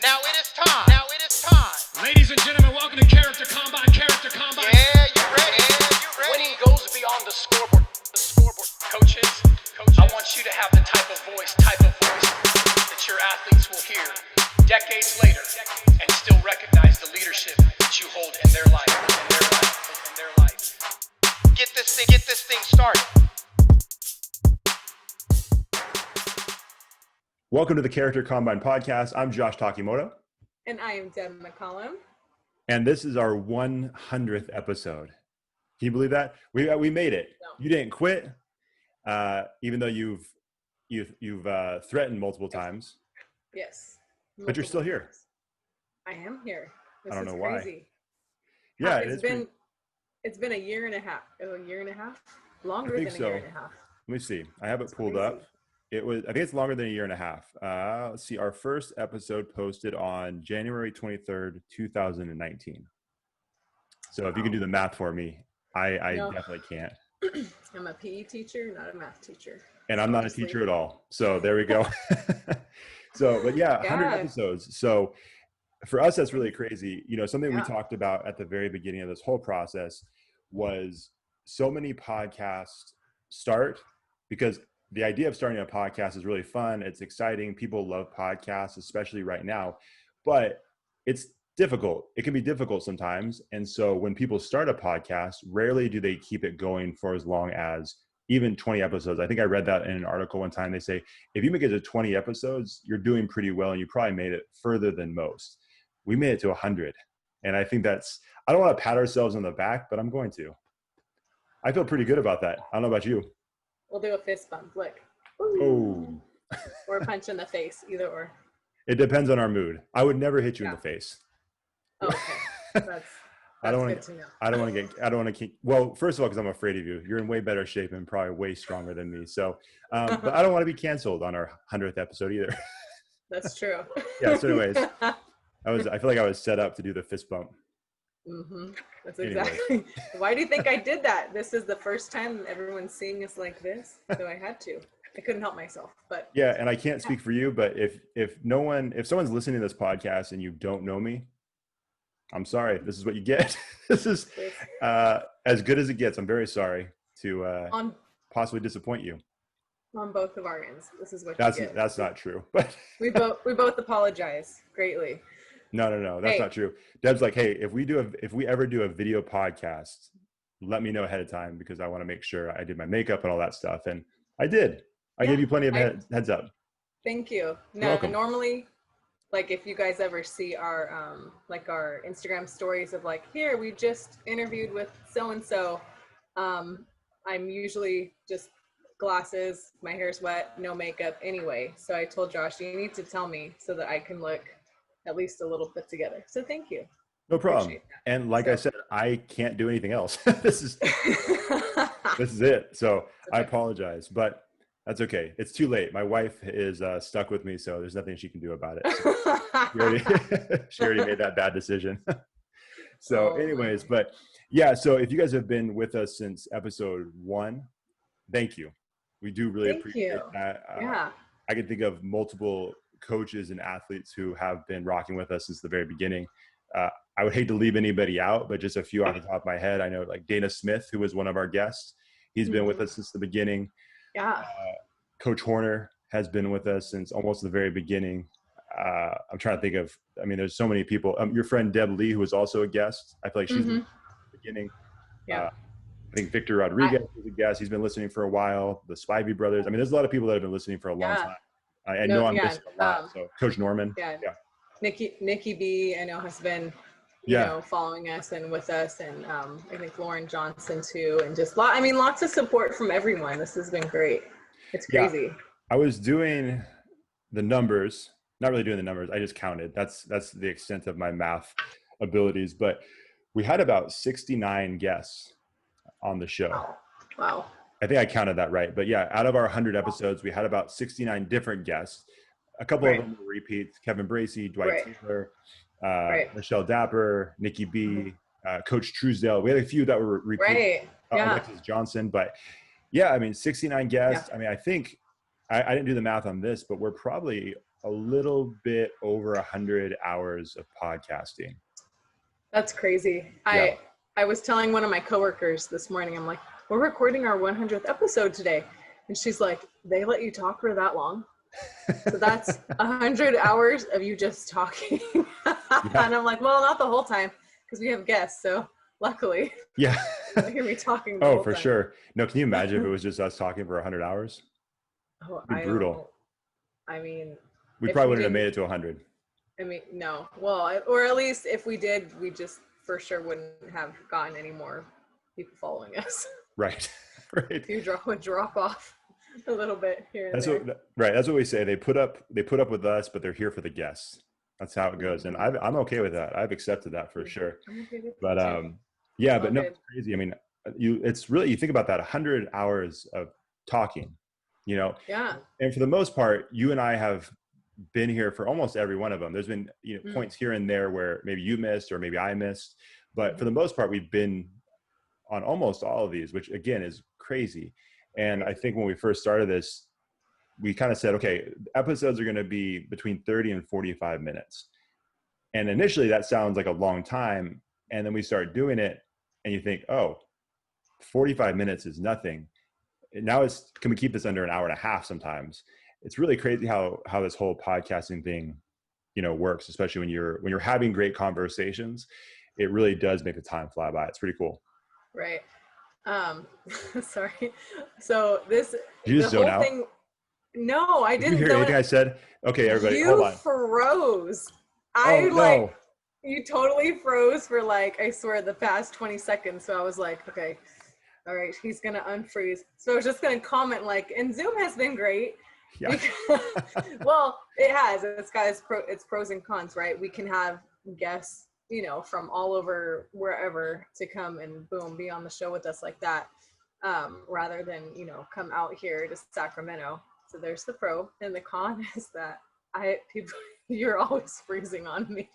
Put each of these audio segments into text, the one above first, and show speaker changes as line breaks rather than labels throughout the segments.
Now it is time. Now it is time.
Ladies and gentlemen, welcome to Character Combine. Character Combine.
Yeah, you ready?
Winning goes beyond the scoreboard. Coaches, I want you to have the type of voice that your athletes will hear decades later and still recognize the leadership that you hold in their life.
Get this thing started.
Welcome to the Character Combine podcast. I'm Josh Takimoto.
And I am Deb McCollum.
And this is our 100th episode. Can you believe that? We made it.
No.
You didn't quit, even though you've threatened multiple times.
Yes.
But you're still here.
I am here.
I don't know
crazy.
Why. Yeah,
it's been a year and a half. A year and a half? Longer than a year and a half.
Let me see. I have it pulled up. I think it's longer than a year and a half. Let's see. Our first episode posted on January 23rd, 2019. So if you can do the math for me, I definitely can't.
I'm a PE teacher, not a math teacher.
And I'm not a teacher at all. So there we go. But yeah, 100 episodes. So for us, that's really crazy. You know, something we talked about at the very beginning of this whole process was so many podcasts start because the idea of starting a podcast is really fun. It's exciting. People love podcasts, especially right now, but it's difficult. It can be difficult sometimes. And so when people start a podcast, rarely do they keep it going for as long as even 20 episodes. I think I read that in an article one time. They say, if you make it to 20 episodes, you're doing pretty well. And you probably made it further than most. We made it to 100. And I think I don't want to pat ourselves on the back, but I'm going to. I feel pretty good about that. I don't know about you.
We'll do a fist bump, like,
ooh.
Or a punch in the face, either or.
It depends on our mood. I would never hit you in the face.
Oh, okay. That's
I don't
good to know.
I don't want to well, first of all, because I'm afraid of you. You're in way better shape and probably way stronger than me. So, but I don't want to be canceled on our 100th episode either.
That's true.
Yeah. So anyways, I feel like I was set up to do the fist bump.
Mm-hmm. That's exactly. Why do you think I did that? This is the first time everyone's seeing us like this, so I had to. I couldn't help myself. But
yeah, and I can't speak for you, but if someone's listening to this podcast and you don't know me, I'm sorry. This is what you get. This is as good as it gets. I'm very sorry to possibly disappoint you.
On both of our ends, this is what you get.
That's not true. But
we both apologize greatly.
No, that's not true. Deb's like, hey, if we ever do a video podcast, let me know ahead of time because I want to make sure I did my makeup and all that stuff. And I did. I gave you plenty of heads up.
Thank you. No, normally, like if you guys ever see our our Instagram stories of like, here, we just interviewed with so-and-so. I'm usually just glasses, my hair's wet, no makeup anyway. So I told Josh, you need to tell me so that I can look at least a little put together. So thank you.
No problem. And like I said, I can't do anything else. This is it. So okay. I apologize, but that's okay. It's too late. My wife is stuck with me, so there's nothing she can do about it. So she already made that bad decision. So anyways, but yeah, so if you guys have been with us since episode 1, thank you. We do really appreciate that. I can think of multiple coaches and athletes who have been rocking with us since the very beginning. I would hate to leave anybody out, but just a few off the top of my head. I know like Dana Smith, who was one of our guests. He's been with us since the beginning.
Yeah.
Coach Horner has been with us since almost the very beginning. I'm trying to think of, there's so many people. Your friend Deb Lee, who was also a guest. I feel like she's been at the beginning.
Yeah.
I think Victor Rodriguez was a guest. He's been listening for a while. The Spivey brothers. There's a lot of people that have been listening for a long time. I know I'm missing a lot. So Coach Norman.
Yeah. Nikki B, I know, has been, following us and with us. And I think Lauren Johnson too. And just, lots of support from everyone. This has been great. It's crazy.
Yeah. I was doing the numbers, not really doing the numbers. I just counted. That's the extent of my math abilities. But we had about 69 guests on the show.
Wow.
I think I counted that right. But yeah, out of our 100 episodes, we had about 69 different guests. A couple of them were repeats: Kevin Bracey, Dwight Taylor, Michelle Dapper, Nikki B, Coach Truesdale. We had a few that were repeats. Alexis Johnson. But yeah, 69 guests. I think I didn't do the math on this, but we're probably a little bit over 100 hours of podcasting.
That's crazy.
Yeah.
I was telling one of my coworkers this morning, I'm like, we're recording our 100th episode today. And she's like, they let you talk for that long? So that's 100 hours of you just talking. And I'm like, well, not the whole time because we have guests. So luckily,
yeah,
you hear me talking.
Oh, for sure. No, can you imagine if it was just us talking for 100 hours?
Oh,
It'd be brutal.
I mean,
we probably wouldn't have made it to 100.
I mean, no. Well, or at least if we did, we just for sure wouldn't have gotten any more people following us.
Right. Right.
You would drop off a little bit here and there.
Right. That's what we say. They put up with us, but they're here for the guests. That's how it goes. And I'm okay with that. I've accepted that for sure. But yeah, but no, it's crazy. I mean, it's really, you think about that, 100 hours of talking, you know?
Yeah.
And for the most part, you and I have been here for almost every one of them. There's been, you know, points here and there where maybe you missed or maybe I missed, but for the most part, we've been on almost all of these, which again is crazy. And I think when we first started this, we kind of said, okay, episodes are going to be between 30 and 45 minutes. And initially that sounds like a long time. And then we start doing it and you think, oh, 45 minutes is nothing. And now can we keep this under an hour and a half sometimes? It's really crazy how this whole podcasting thing, you know, works, especially when you're having great conversations. It really does make the time fly by. It's pretty cool.
Right. Sorry. So this,
did you just zone out?
No, I didn't.
Did you hear anything I said? Okay, everybody, hold on.
You froze. You totally froze for like, I swear, the past 20 seconds. So I was like, okay, all right, he's going to unfreeze. So I was just going to comment like, and Zoom has been great.
Yeah.
Well, it has. It's got its pros and cons, right? We can have guests, you know, from all over wherever to come and boom, be on the show with us like that, rather than, you know, come out here to Sacramento. So there's the pro, and the con is that you're always freezing on me.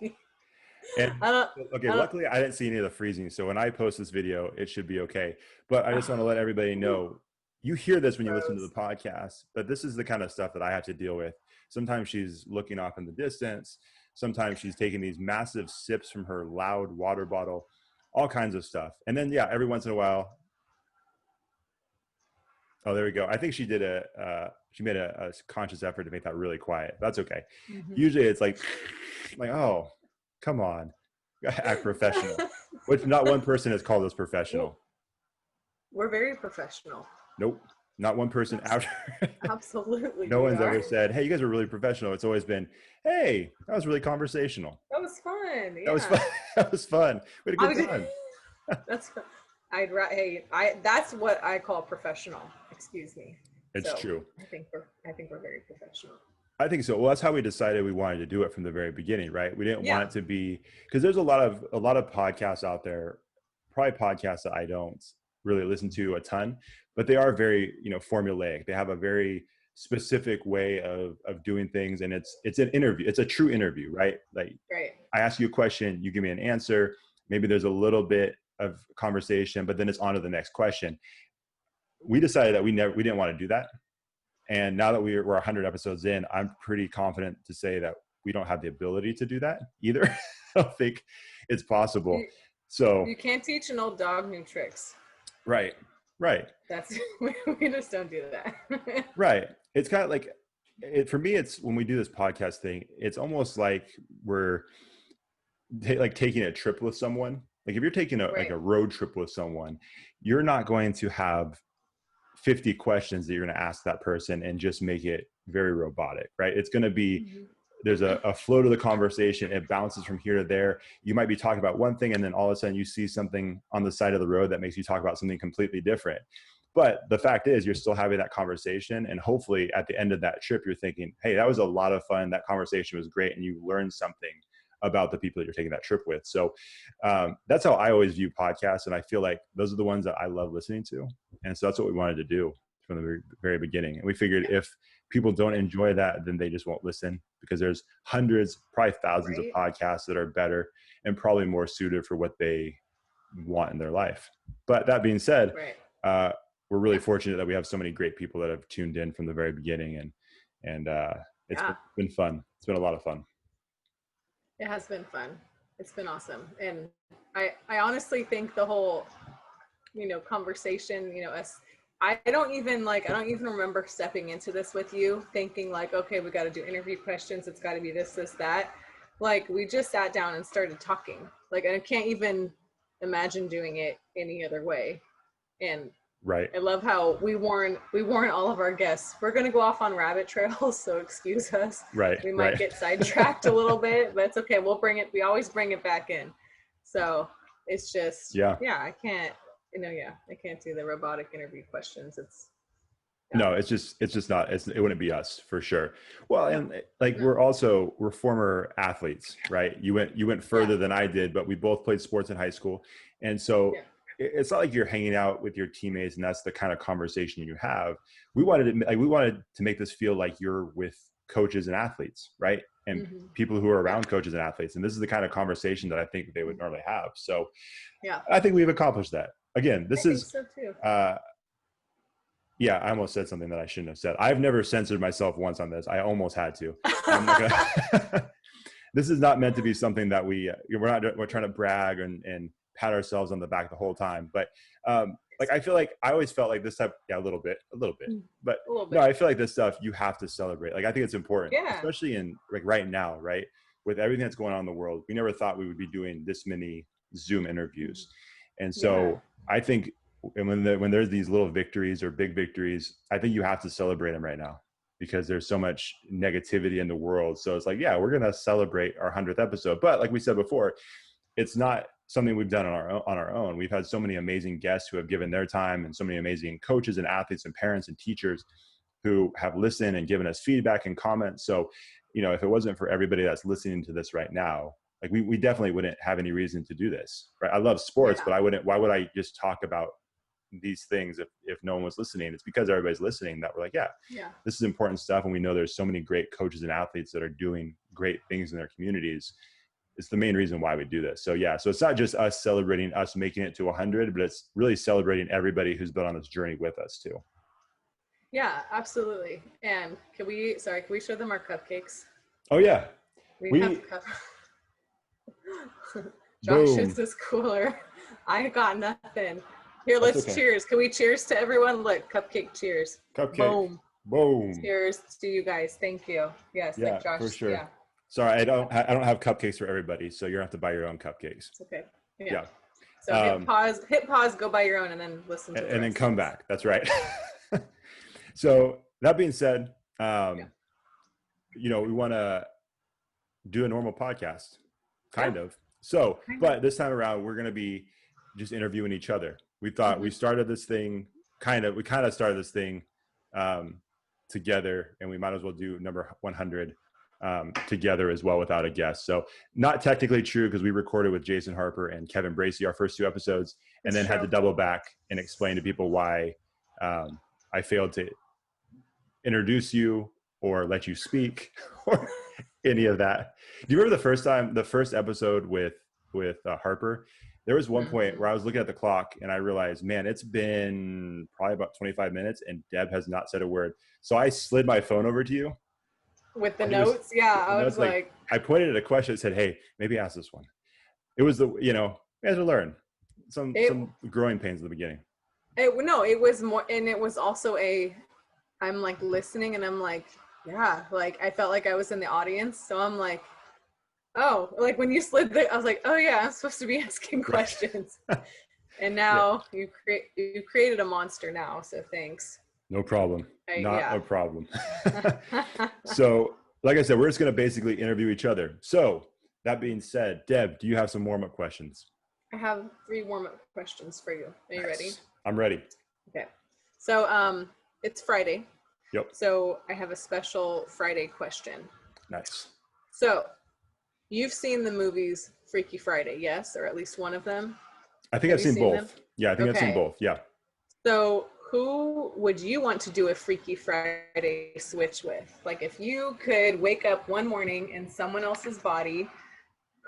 And luckily I didn't see any of the freezing. So when I post this video, it should be okay. But I just want to let everybody know, you hear this when you listen to the podcast, but this is the kind of stuff that I have to deal with. Sometimes she's looking off in the distance. Sometimes she's taking these massive sips from her loud water bottle, all kinds of stuff. And then, yeah, every once in a while. Oh, there we go. I think she made a conscious effort to make that really quiet. That's okay. Mm-hmm. Usually it's like, oh, come on, act professional, which not one person has called us professional.
We're very professional.
Nope. Not one person after.
Absolutely.
No one's ever said, hey, you guys are really professional. It's always been, hey, that was really conversational.
That was fun. Yeah.
That was fun. That was fun. We had a good time.
That's fun. That's what I call professional. Excuse me.
It's true.
I think we're very professional.
I think so. Well, that's how we decided we wanted to do it from the very beginning, right? We didn't want it to be, because there's a lot of podcasts out there, probably podcasts that I don't really listen to a ton, but they are very, you know, formulaic. They have a very specific way of doing things, and it's an interview. It's a true interview, right? Like, I ask you a question, you give me an answer. Maybe there's a little bit of conversation, but then it's on to the next question. We decided that we didn't want to do that. And now that we're 100 episodes in, I'm pretty confident to say that we don't have the ability to do that either. I don't think it's possible. So
you can't teach an old dog new tricks.
Right.
That's, we just don't do that.
Right. It's kind of like, for me, it's when we do this podcast thing, it's almost like we're taking a trip with someone. Like if you're taking like a road trip with someone, you're not going to have 50 questions that you're going to ask that person and just make it very robotic, right? It's going to be, there's a flow to the conversation. It bounces from here to there. You might be talking about one thing, and then all of a sudden you see something on the side of the road that makes you talk about something completely different. But the fact is, you're still having that conversation. And hopefully at the end of that trip, you're thinking, hey, that was a lot of fun. That conversation was great. And you learned something about the people that you're taking that trip with. So that's how I always view podcasts. And I feel like those are the ones that I love listening to. And so that's what we wanted to do from the very, very beginning. And we figured if people don't enjoy that, then they just won't listen, because there's hundreds, probably thousands of podcasts that are better and probably more suited for what they want in their life. But that being said, we're really fortunate that we have so many great people that have tuned in from the very beginning. And it's been fun. It's been a lot of fun.
It has been fun. It's been awesome. And I honestly think the whole, conversation, I don't even remember stepping into this with you thinking like, okay, we got to do interview questions. It's got to be this, that. Like, we just sat down and started talking. Like, I can't even imagine doing it any other way. And
right.
I love how we warn all of our guests. We're going to go off on rabbit trails, so excuse us.
Right.
We might get sidetracked a little bit, but it's okay. We always bring it back in. So it's just, I can't do the robotic interview questions.
No, it's just not, it wouldn't be us for sure. Well, and like, we're former athletes, right? You went further than I did, but we both played sports in high school. And so it's not like you're hanging out with your teammates and that's the kind of conversation you have. We wanted to make this feel like you're with coaches and athletes, right? And people who are around coaches and athletes. And this is the kind of conversation that I think they would normally have. So I think we've accomplished that. Again, I think so too. I almost said something that I shouldn't have said. I've never censored myself once on this. I almost had to. This is not meant to be something that we're trying to brag and pat ourselves on the back the whole time. But I feel like I always felt like this type, a little bit, but no, I feel like this stuff you have to celebrate. Like, I think it's important, especially in like right now, right? With everything that's going on in the world, we never thought we would be doing this many Zoom interviews. And so I think, and when there's these little victories or big victories, I think you have to celebrate them right now because there's so much negativity in the world. So it's like, we're going to celebrate our 100th episode. But like we said before, it's not something we've done on our own. We've had so many amazing guests who have given their time and so many amazing coaches and athletes and parents and teachers who have listened and given us feedback and comments. So, if it wasn't for everybody that's listening to this right now, like we definitely wouldn't have any reason to do this, right? I love sports, but why would I just talk about these things if no one was listening? It's because everybody's listening that we're like, this is important stuff. And we know there's so many great coaches and athletes that are doing great things in their communities. It's the main reason why we do this. So so it's not just us celebrating us making it to 100, but it's really celebrating everybody who's been on this journey with us too. Yeah,
absolutely. And can we show them our cupcakes?
Oh yeah.
We have Josh's is cooler. I got nothing. Here, let's cheers. Can we cheers to everyone? Look, cupcake cheers.
Cupcake. Boom.
Cheers to you guys. Thank you. Yes, like Josh.
For sure. Yeah. Sorry, I don't have cupcakes for everybody, so you're gonna have to buy your own cupcakes.
It's okay. Yeah. So hit pause, go buy your own, and then listen to it.
And then come back. That's right. So that being said, we want to do a normal podcast, kind of. So, but this time around, we're going to be just interviewing each other. We thought we started this thing, we started this thing together, and we might as well do number 100 together as well without a guest. So not technically true because we recorded with Jason Harper and Kevin Bracey our first 2 episodes, and then had to double back and explain to people why I failed to introduce you or let you speak or any of that. Do you remember the first episode with Harper? There was one point where I was looking at the clock and I realized, man, it's been probably about 25 minutes and Deb has not said a word. So I slid my phone over to you.
With the notes? I was like,
I pointed at a question and said, hey, maybe ask this one. It was you guys will learn some growing pains in the beginning.
It was more, and it was also I'm like listening and I'm like, I felt like I was in the audience. So I'm like, oh, like when you slid I was like, oh yeah, I'm supposed to be asking questions. And now you created a monster now. So thanks.
No problem. Not a problem. So like I said, we're just going to basically interview each other. So that being said, Deb, do you have some warm-up questions?
I have 3 warm-up questions for you. Are you ready?
I'm ready.
Okay. So it's Friday.
Yep.
So I have a special Friday question.
Nice.
So you've seen the movies Freaky Friday, yes? Or at least one of them?
I think I've seen both. Them? Yeah, I think I've seen both. Yeah.
So who would you want to do a Freaky Friday switch with? Like if you could wake up one morning in someone else's body,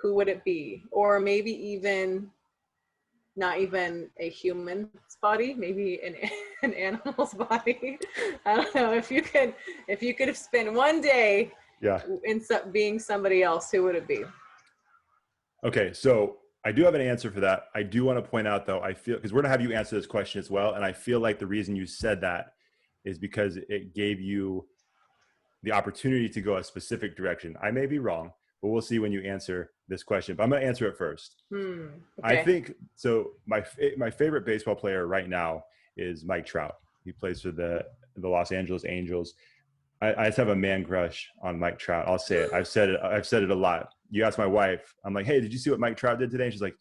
who would it be? Or maybe even not even a human's body, maybe an animal's body. I don't know, if you could spend one day in being somebody else, who would it be?
Okay, so I do have an answer for that. I do want to point out, though, I feel, because we're going to have you answer this question as well, and I feel like the reason you said that is because it gave you the opportunity to go a specific direction. I may be wrong, but we'll see when you answer this question. But I'm going to answer it first.
Okay.
I think, so my favorite baseball player right now is Mike Trout. He plays for the Los Angeles Angels. I just have a man crush on Mike Trout. I'll say it. I've said it a lot. You ask my wife, I'm like, hey, did you see what Mike Trout did today? And she's like,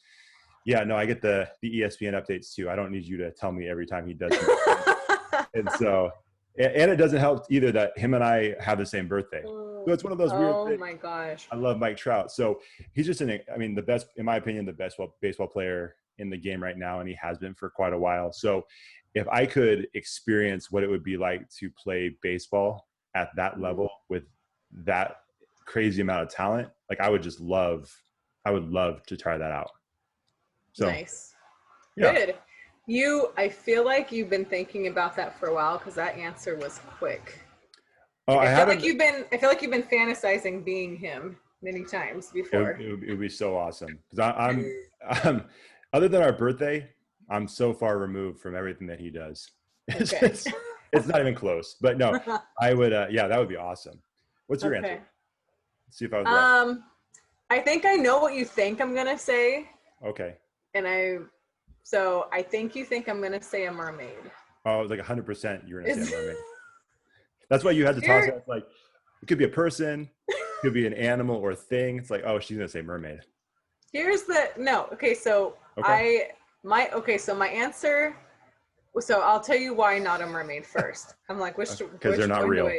yeah, no, I get the ESPN updates too. I don't need you to tell me every time he does something. And so, and it doesn't help either that him and I have the same birthday. So it's one of those weird things.
Oh my gosh.
I love Mike Trout. So he's just the best, in my opinion, the best baseball player in the game right now. And he has been for quite a while. So if I could experience what it would be like to play baseball at that level with that crazy amount of talent, like I would love to try that out. So
nice. Yeah. Good. I feel like you've been thinking about that for a while, because that answer was quick.
Oh, I feel like
you've been fantasizing being him many times before.
It would be so awesome, because I'm other than our birthday, I'm so far removed from everything that he does.
Okay.
It's not even close. But no, I would. Yeah, that would be awesome. What's your answer? Let's see if I was right.
I think I know what you think I'm gonna say.
Okay.
And I think you think I'm gonna say a mermaid.
Oh, I was like 100% you're gonna say a mermaid. That's why you had to toss it. Like, it could be a person, it could be an animal or a thing. It's like, oh, she's gonna say mermaid.
So my answer. So I'll tell you why not a mermaid first. I'm like, because
they're not real.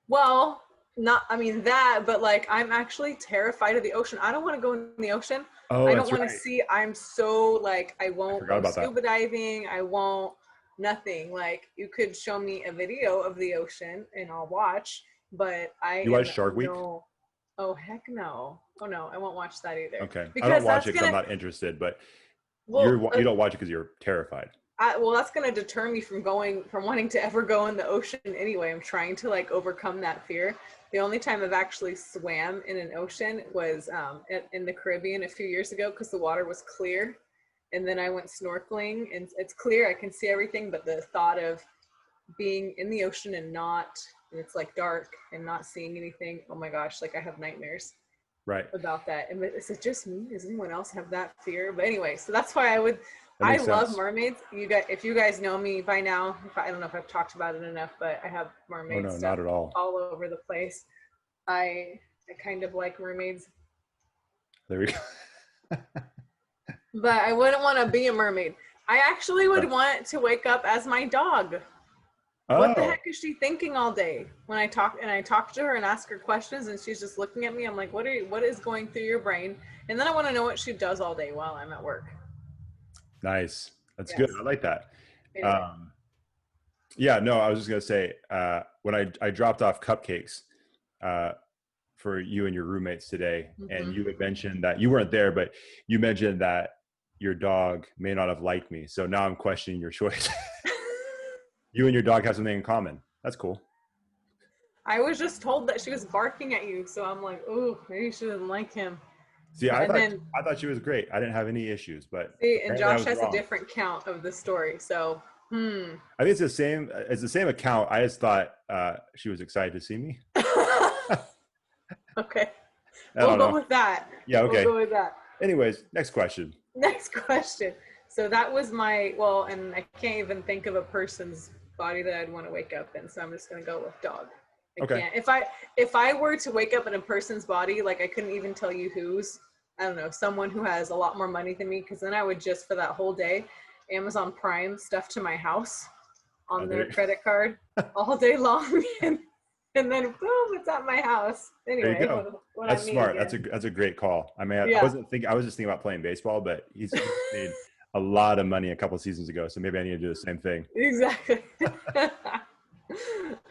Well, but like, I'm actually terrified of the ocean. I don't want to go in the ocean.
Oh,
I don't want to see. I'm so like, I won't go scuba diving. I won't nothing. Like, you could show me a video of the ocean and I'll watch. But you
watch Shark Week?
No. Oh heck no. Oh no, I won't watch that either.
Okay, because I don't watch it because I'm not interested. But you don't watch it because you're terrified.
That's going to deter me from wanting to ever go in the ocean anyway. I'm trying to like overcome that fear. The only time I've actually swam in an ocean was in the Caribbean a few years ago, because the water was clear. And then I went snorkeling and it's clear. I can see everything. But the thought of being in the ocean and it's like dark and not seeing anything. Oh my gosh. Like, I have nightmares about that. And is it just me? Does anyone else have that fear? But anyway, so that's why I love mermaids. If you guys know me by now, I don't know if I've talked about it enough, but I have mermaids
not at all
over the place. I kind of like mermaids.
There we go.
But I wouldn't want to be a mermaid. I actually would want to wake up as my dog. Oh. What the heck is she thinking all day? When I talk to her and ask her questions, and she's just looking at me, I'm like, what is going through your brain? And then I want to know what she does all day while I'm at work.
Nice. That's good. I like that. Yeah, no, I was just going to say, when I dropped off cupcakes for you and your roommates today, and you had mentioned that you weren't there, but you mentioned that your dog may not have liked me. So now I'm questioning your choice. You and your dog have something in common. That's cool.
I was just told that she was barking at you. So I'm like, ooh, maybe she didn't like him.
See, I thought she was great. I didn't have any issues, but
and Josh has a different count of the story. So
I think it's the same. It's the same account. I just thought she was excited to see me.
Okay, we'll go with that.
Yeah, okay.
We'll go with that.
Anyways, next question.
So that was and I can't even think of a person's body that I'd want to wake up in. So I'm just gonna go with dog. I can't. If I were to wake up in a person's body, like, I couldn't even tell you whose. I don't know, someone who has a lot more money than me, because then I would just, for that whole day, Amazon Prime stuff to my house on their credit card all day long, and then boom, it's at my house. Anyway,
there you go. That's smart. That's a great call. I mean, I was just thinking about playing baseball, but he's made a lot of money a couple seasons ago, so maybe I need to do the same thing.
Exactly.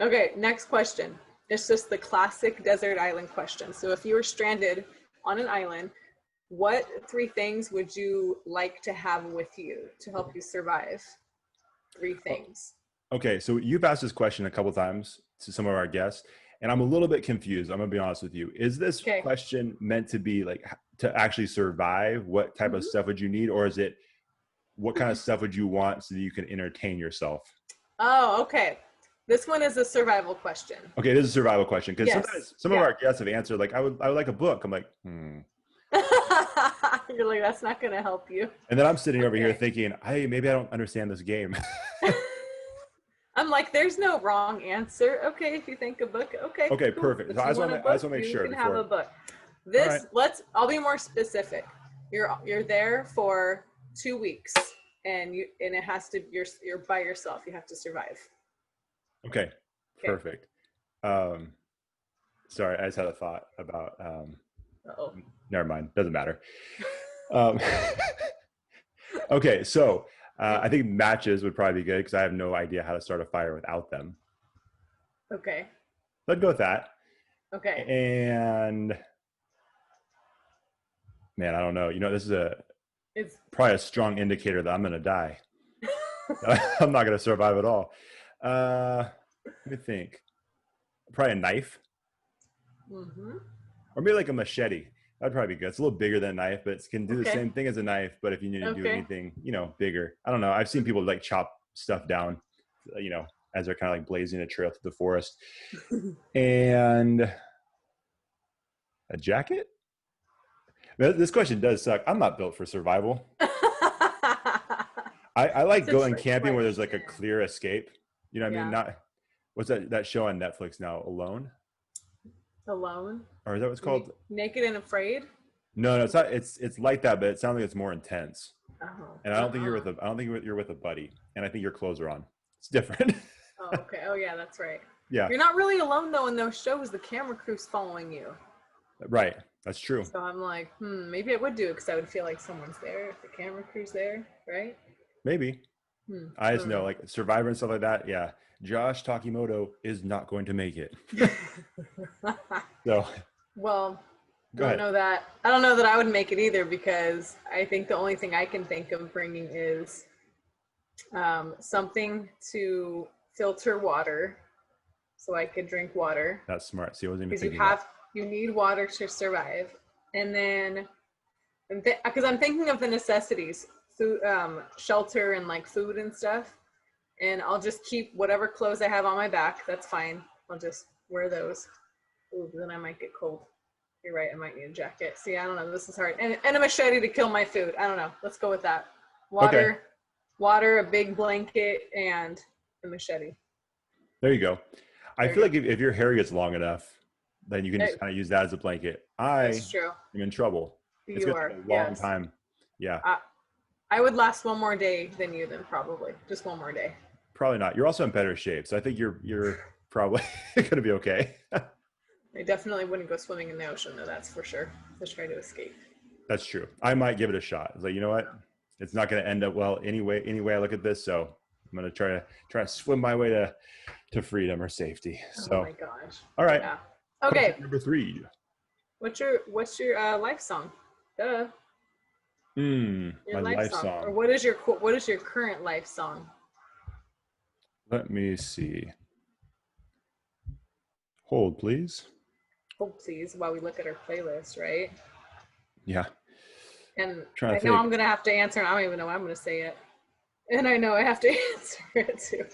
Okay, next question. It's just the classic desert island question. So if you were stranded on an island what 3 things would you like to have with you to help you survive? 3 things.
Okay, so you've asked this question a couple times to some of our guests, and I'm a little bit confused. I'm gonna be honest with you. Is this question meant to be like to actually survive? What type of stuff would you need, or is it what kind of stuff would you want so that you can entertain yourself?
Oh, okay. This one is a survival question.
Okay, it is a survival question because sometimes some of our guests have answered like, I would like a book. I'm like,
You're like, that's not gonna help you.
And then I'm sitting over here thinking, maybe I don't understand this game.
I'm like, there's no wrong answer. Okay, if you think a book, okay.
Okay,
cool.
perfect. So I just want to make sure.
You can have a book. This, I'll be more specific. You're there for 2 weeks, and it has to. You're by yourself. You have to survive.
Okay. Perfect. Sorry, I just had a thought about. Never mind. Doesn't matter. Okay, so. I think matches would probably be good because I have no idea how to start a fire without them.
Okay.
Let's go with that.
Okay.
And man, I don't know. This is it's probably a strong indicator that I'm going to die. I'm not going to survive at all. Let me think. Probably a knife. Or maybe like a machete. That'd probably be good. It's a little bigger than a knife, but it can do the same thing as a knife. But if you need to do anything, bigger. I don't know. I've seen people like chop stuff down, as they're kind of like blazing a trail through the forest. And a jacket? This question does suck. I'm not built for survival. I like going camping where there's like a clear escape. You know what I mean? Not what's that show on Netflix now? Alone? Or is that what it's called?
Naked and Afraid?
No, it's not. It's like that, but it sounds like it's more intense.
Oh.
And I don't think you're with a buddy. And I think your clothes are on. It's different.
Oh, okay. Oh, yeah, that's right.
Yeah.
You're not really alone though in those shows. The camera crew's following you.
Right. That's true.
So I'm like, maybe I would do it because I would feel like someone's there if the camera crew's there, right?
Maybe. I just know, like Survivor and stuff like that. Yeah. Josh Takimoto is not going to make it. So.
Well, I don't know that I would make it either because I think the only thing I can think of bringing is something to filter water so I could drink water.
That's smart. See, I wasn't even thinking
you need water to survive. And then, because I'm thinking of the necessities, food, shelter and like food and stuff. And I'll just keep whatever clothes I have on my back. That's fine. I'll just wear those. Ooh, then I might get cold. You're right. I might need a jacket. See, I don't know. This is hard. And a machete to kill my food. I don't know. Let's go with that. Water, a big blanket, and a machete.
There you go. I feel like if your hair gets long enough, then you can just kind of use that as a blanket.
That's true.
I'm in trouble. It's going to take a long time. Yeah.
I would last one more day than you then probably. Just one more day.
Probably not. You're also in better shape. So I think you're probably going to be okay.
I definitely wouldn't go swimming in the ocean though, that's for sure. To try to escape.
That's true. I might give it a shot. It's like, you know what? It's not going to end up well anyway I look at this. So I'm going to try to swim my way to freedom or safety. So,
oh my gosh.
All right.
Yeah. Okay.
Question number 3.
What's your life song? Duh.
Your my life song.
Or what is your current life song?
Let me see. Hold, please.
Hold, please, while we look at our playlist, right?
Yeah.
And I know I'm going to have to answer, and I don't even know I'm going to say it. And I know I have to answer it too.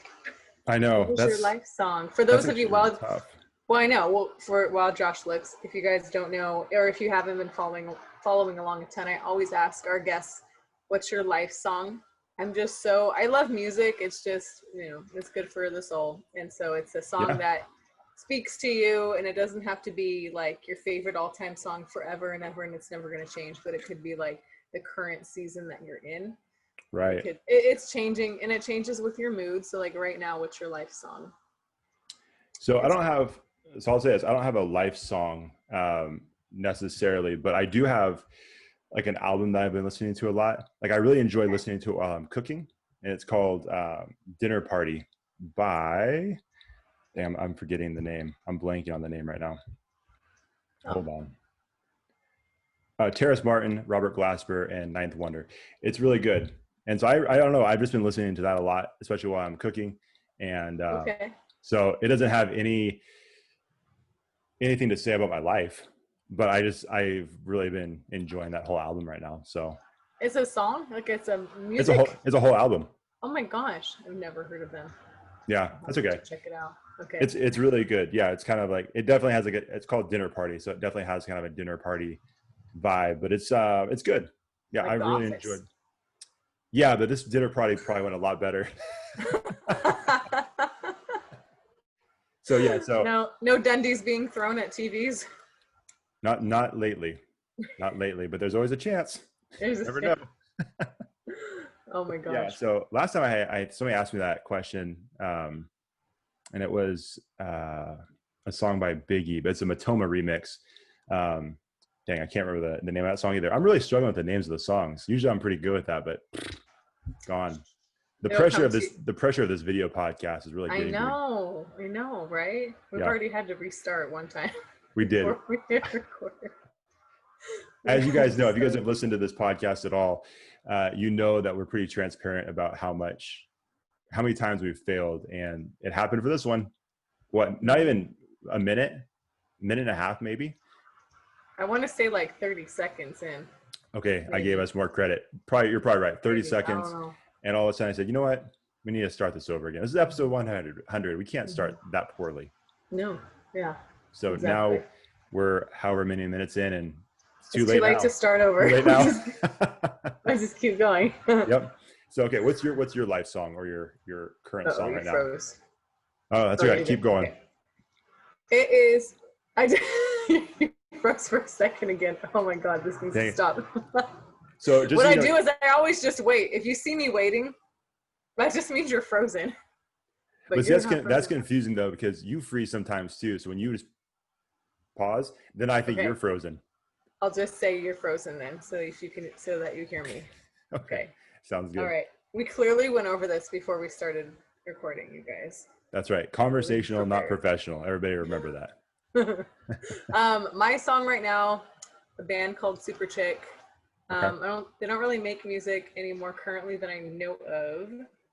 I know.
What's your life song? For those of you, well, I know. Well, while Josh looks, if you guys don't know, or if you haven't been following along a ton, I always ask our guests, what's your life song? I love music. It's just, it's good for the soul. And so it's a song that speaks to you, and it doesn't have to be like your favorite all-time song forever and ever, and it's never going to change, but it could be like the current season that you're in.
Right.
It's changing, and it changes with your mood. So like right now, what's your life song?
So I'll say this. I don't have a life song necessarily, but I do have like an album that I've been listening to a lot. Like I really enjoy listening to while I'm cooking, and it's called Dinner Party by, I'm forgetting the name. I'm blanking on the name right now. Hold on. Terrace Martin, Robert Glasper, and Ninth Wonder. It's really good. And so I don't know. I've just been listening to that a lot, especially while I'm cooking. And so it doesn't have anything to say about my life, but I've really been enjoying that whole album right now. So
it's a song, like it's a music.
It's a whole album.
Oh my gosh, I've never heard of them.
Yeah, that's okay.
Check it out. Okay.
It's really good. Yeah, it's kind of like, it definitely has it's called Dinner Party, so it definitely has kind of a dinner party vibe, but it's good. Yeah, like I really enjoyed. Yeah, but this dinner party probably went a lot better. So yeah, so
no Dundies being thrown at TVs.
Not lately, but there's always a chance. You never know.
Oh my gosh.
Yeah. So last time I somebody asked me that question, and it was a song by Biggie, but it's a Matoma remix. Dang, I can't remember the name of that song either. I'm really struggling with the names of the songs. Usually I'm pretty good with that, but gone. The pressure of this video podcast is really getting me.
I know, right? We've already had to restart one time.
We did. As you guys know, if you guys have listened to this podcast at all, you know that we're pretty transparent about how many times we've failed, and it happened for this one. What? Not even a minute and a half, maybe.
I want to say like 30 seconds in.
Okay, maybe. I gave us more credit. You're probably right. 30 seconds, and all of a sudden I said, you know what? We need to start this over again. This is episode 100. We can't start that poorly.
No. Yeah.
So now we're however many minutes in, and it's too
late to start over.
Too late now.
I just keep going.
Yep. So okay, what's your life song or your current song right now? Froze. Oh, that's okay. Keep going.
Okay. It is. You froze for a second again. Oh my God, this needs to stop.
So just
what I do is I always just wait. If you see me waiting, that just means you're frozen.
But that's confusing though, because you freeze sometimes too. So when you just pause, then I think you're frozen.
I'll just say you're frozen then, so that you hear me.
Okay. Sounds good.
All right. We clearly went over this before we started recording, you guys.
That's right. Conversational, not professional. Everybody remember that.
My song right now, a band called Super Chick. They don't really make music anymore currently that I know of,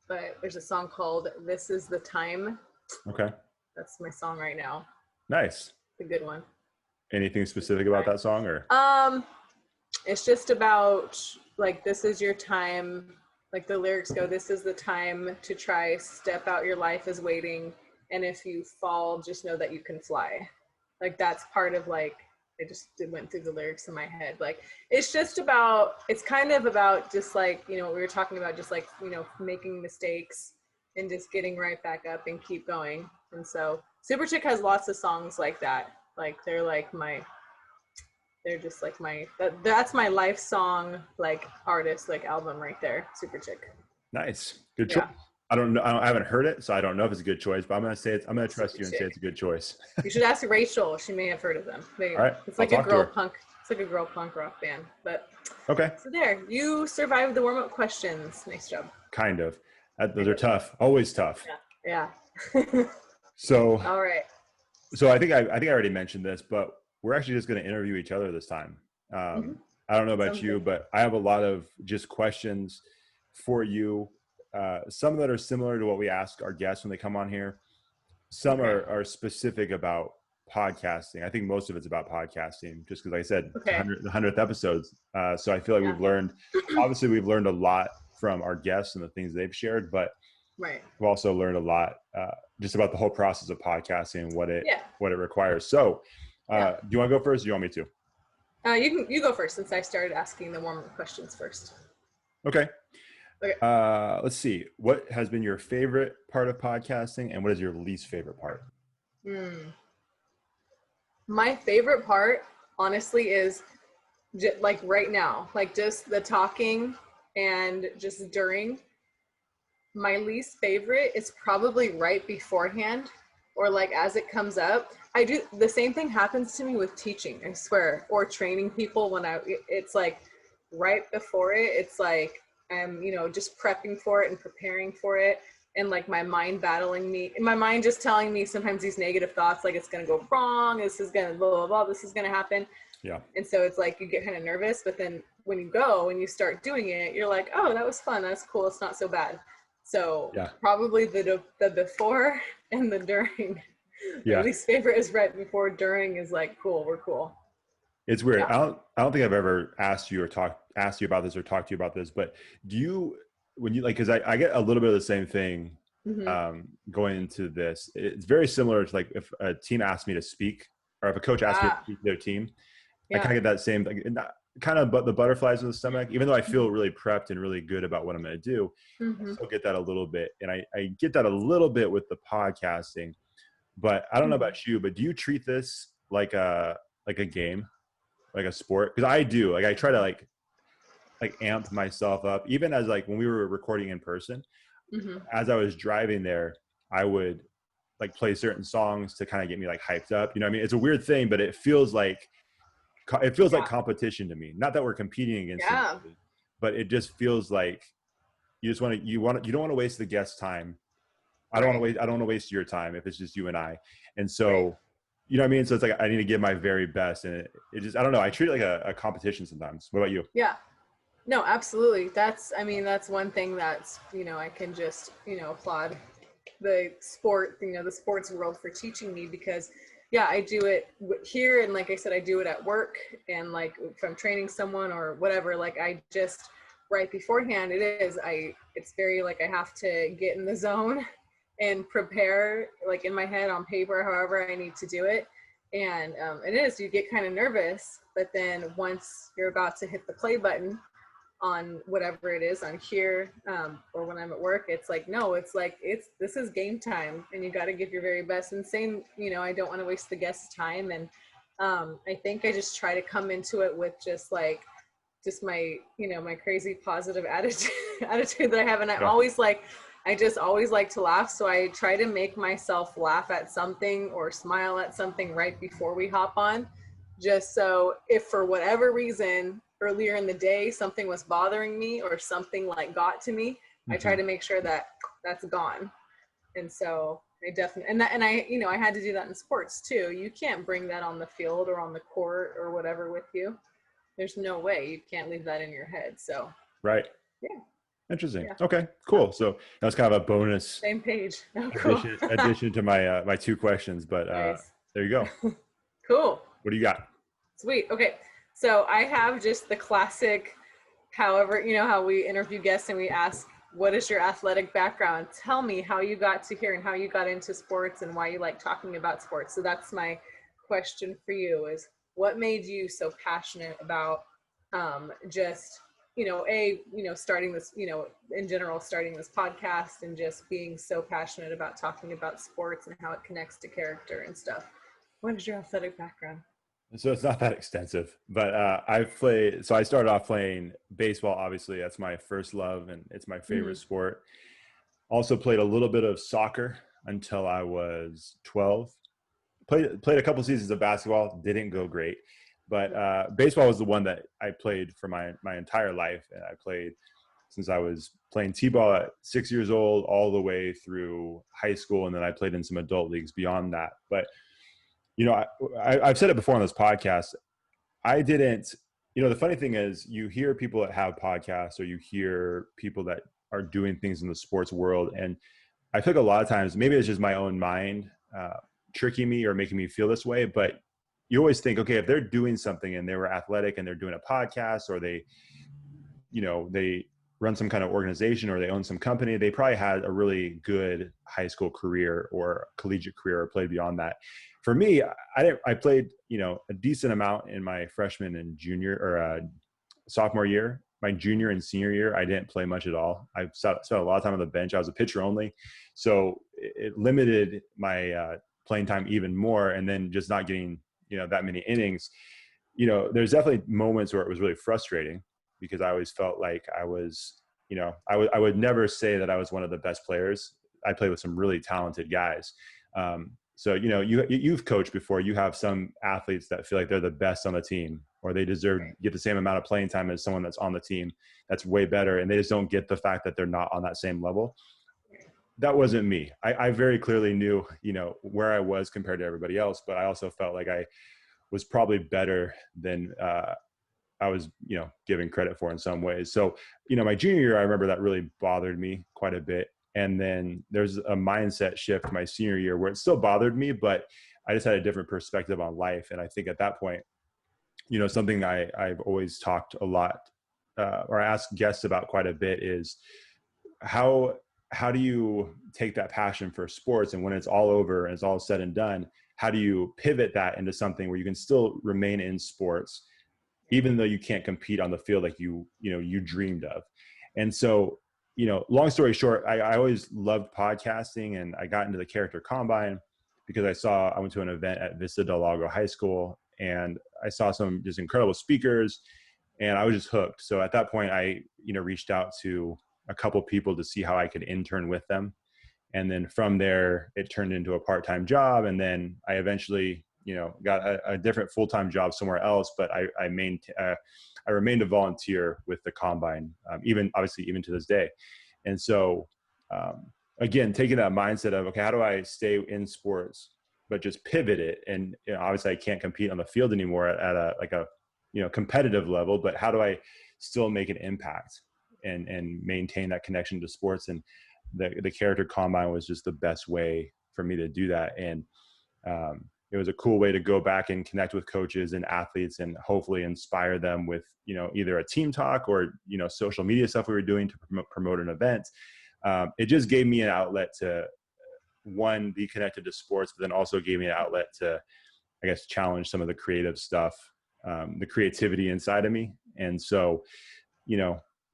but there's a song called This Is the Time.
Okay.
That's my song right now.
Nice.
It's a good one.
Anything specific about that song, or?
It's just about like, this is your time. Like the lyrics go, this is the time to try, step out, your life is waiting. And if you fall, just know that you can fly. Like that's part of like, it went through the lyrics in my head. Like, it's kind of about just like, what we were talking about, just like, making mistakes and just getting right back up and keep going. And so Super Chick has lots of songs like that. Like that's my life song, like artist, like album right there. Super Chick.
Nice. Good choice. I don't know. I haven't heard it, so I don't know if it's a good choice, but I'm going to trust you and say it's a good choice.
You should ask Rachel. She may have heard of them. All
right.
It's like a girl punk rock band, but
okay.
So there, you survived the warm-up questions. Nice job.
Kind of. Those are tough. Always tough.
Yeah.
So.
All right.
So I think I already mentioned this, but we're actually just going to interview each other this time. I don't know about you, but I have a lot of just questions for you. Some that are similar to what we ask our guests when they come on here. Some are specific about podcasting. I think most of it's about podcasting, just because, like I said, the 100th episodes. So I feel like we've learned a lot from our guests and the things they've shared, but we've also learned a lot just about the whole process of podcasting and what it requires. So do you want to go first, or do you want me to?
You go first, since I started asking the warm-up questions first.
Okay. Let's see. What has been your favorite part of podcasting, and what is your least favorite part?
My favorite part, honestly, is like right now, like just the talking and just during. My least favorite is probably right beforehand, or like as it comes up. I do the same thing happens to me with teaching, I swear, or training people it's like right before it, it's like I'm, just prepping for it and preparing for it. And like my mind battling me, my mind just telling me sometimes these negative thoughts, like it's going to go wrong. This is going to blah, blah, blah. This is going to happen.
Yeah.
And so it's like you get kind of nervous, but then when you go and you start doing it, you're like, oh, that was fun. That's cool. It's not so bad. So probably the before and the during. My least favorite is right before. During is like, cool, we're cool.
It's weird. I don't think I've ever asked you about this or talked to you about this, but do you, when you like, cause I get a little bit of the same thing going into this. It's very similar to like if a team asks me to speak or if a coach asks me to speak to their team, I kind of get that same thing, kind of the butterflies in the stomach, even though I feel really prepped and really good about what I'm going to do. I still get that a little bit. And I get that a little bit with the podcasting, but I don't know about you, but do you treat this like a game? Like a sport? Because I do. Like I try to like amp myself up, even as like when we were recording in person. As I was driving there, I would like play certain songs to kind of get me like hyped up. You know what I mean? It's a weird thing, but it feels like competition to me. Not that we're competing against anybody, but it just feels like you don't want to waste the guest's time. I don't want to waste your time if it's just you and I. And so you know what I mean? So it's like, I need to give my very best. And it just, I don't know. I treat it like a competition sometimes. What about you?
Yeah, no, absolutely. That's one thing that's, I can just, applaud the sport, the sports world for teaching me, because I do it here. And like I said, I do it at work, and like if I'm training someone or whatever, like I just right beforehand, it's very like I have to get in the zone and prepare like in my head on paper, however I need to do it. And you get kind of nervous, but then once you're about to hit the play button on whatever it is on here, or when I'm at work, it's like, no, it's like, this is game time, and you got to give your very best. And same, I don't want to waste the guest's time. And I think I just try to come into it with just my, my crazy positive attitude that I have. And I just always like to laugh. So I try to make myself laugh at something or smile at something right before we hop on. Just so if for whatever reason earlier in the day something was bothering me or something like got to me, I try to make sure that that's gone. And so I definitely, I had to do that in sports too. You can't bring that on the field or on the court or whatever with you. There's no way. You can't leave that in your head. So
right.
Yeah.
Interesting. Yeah. Okay, cool. So that's kind of a bonus.
Same page. Oh, cool.
addition to my my two questions, but nice. There you go.
Cool.
What do you got?
Sweet. Okay. So I have just the classic, however, how we interview guests and we ask, what is your athletic background? Tell me how you got to here and how you got into sports and why you like talking about sports. So that's my question for you, is what made you so passionate about just starting this, in general, starting this podcast and just being so passionate about talking about sports and how it connects to character and stuff. What is your athletic background?
So it's not that extensive, but I started off playing baseball. Obviously, that's my first love and it's my favorite sport. Also played a little bit of soccer until I was 12. Played a couple seasons of basketball, didn't go great. But baseball was the one that I played for my entire life. And I played since I was playing T-ball at 6 years old all the way through high school. And then I played in some adult leagues beyond that. But, I've said it before on this podcast. I didn't, the funny thing is you hear people that have podcasts or you hear people that are doing things in the sports world. And I think a lot of times, maybe it's just my own mind tricking me or making me feel this way, but you always think, okay, if they're doing something and they were athletic and they're doing a podcast or they run some kind of organization or they own some company, they probably had a really good high school career or collegiate career or played beyond that. For me, I played, a decent amount in my freshman and junior or sophomore year. My junior and senior year, I didn't play much at all. I spent a lot of time on the bench. I was a pitcher only. So it limited my playing time even more. And then just not getting, that many innings, there's definitely moments where it was really frustrating because I always felt like I was, I would never say that I was one of the best players. I played with some really talented guys. So, you've coached before. You have some athletes that feel like they're the best on the team or they deserve to get the same amount of playing time as someone that's on the team that's way better. And they just don't get the fact that they're not on that same level. That wasn't me. I very clearly knew, where I was compared to everybody else, but I also felt like I was probably better than I was, given credit for in some ways. So, my junior year, I remember that really bothered me quite a bit. And then there's a mindset shift my senior year where it still bothered me, but I just had a different perspective on life. And I think at that point, something I've always talked a lot, or I ask guests about quite a bit, is how do you take that passion for sports, and when it's all over and it's all said and done, how do you pivot that into something where you can still remain in sports, even though you can't compete on the field like you dreamed of? And so, long story short, I always loved podcasting, and I got into the Character Combine because I went to an event at Vista Del Lago High School, and I saw some just incredible speakers, and I was just hooked. So at that point, I, reached out to a couple people to see how I could intern with them. And then from there, it turned into a part-time job. And then I eventually, got a different full-time job somewhere else, but I remained a volunteer with the Combine, even to this day. And so, again, taking that mindset of, okay, how do I stay in sports, but just pivot it? And obviously I can't compete on the field anymore at a competitive level, but how do I still make an impact and maintain that connection to sports? And the Character Combine was just the best way for me to do that. And it was a cool way to go back and connect with coaches and athletes and hopefully inspire them with, either a team talk or, social media stuff we were doing to promote an event. It just gave me an outlet to, one, be connected to sports, but then also gave me an outlet to, I guess, challenge some of the creative stuff, the creativity inside of me. And so,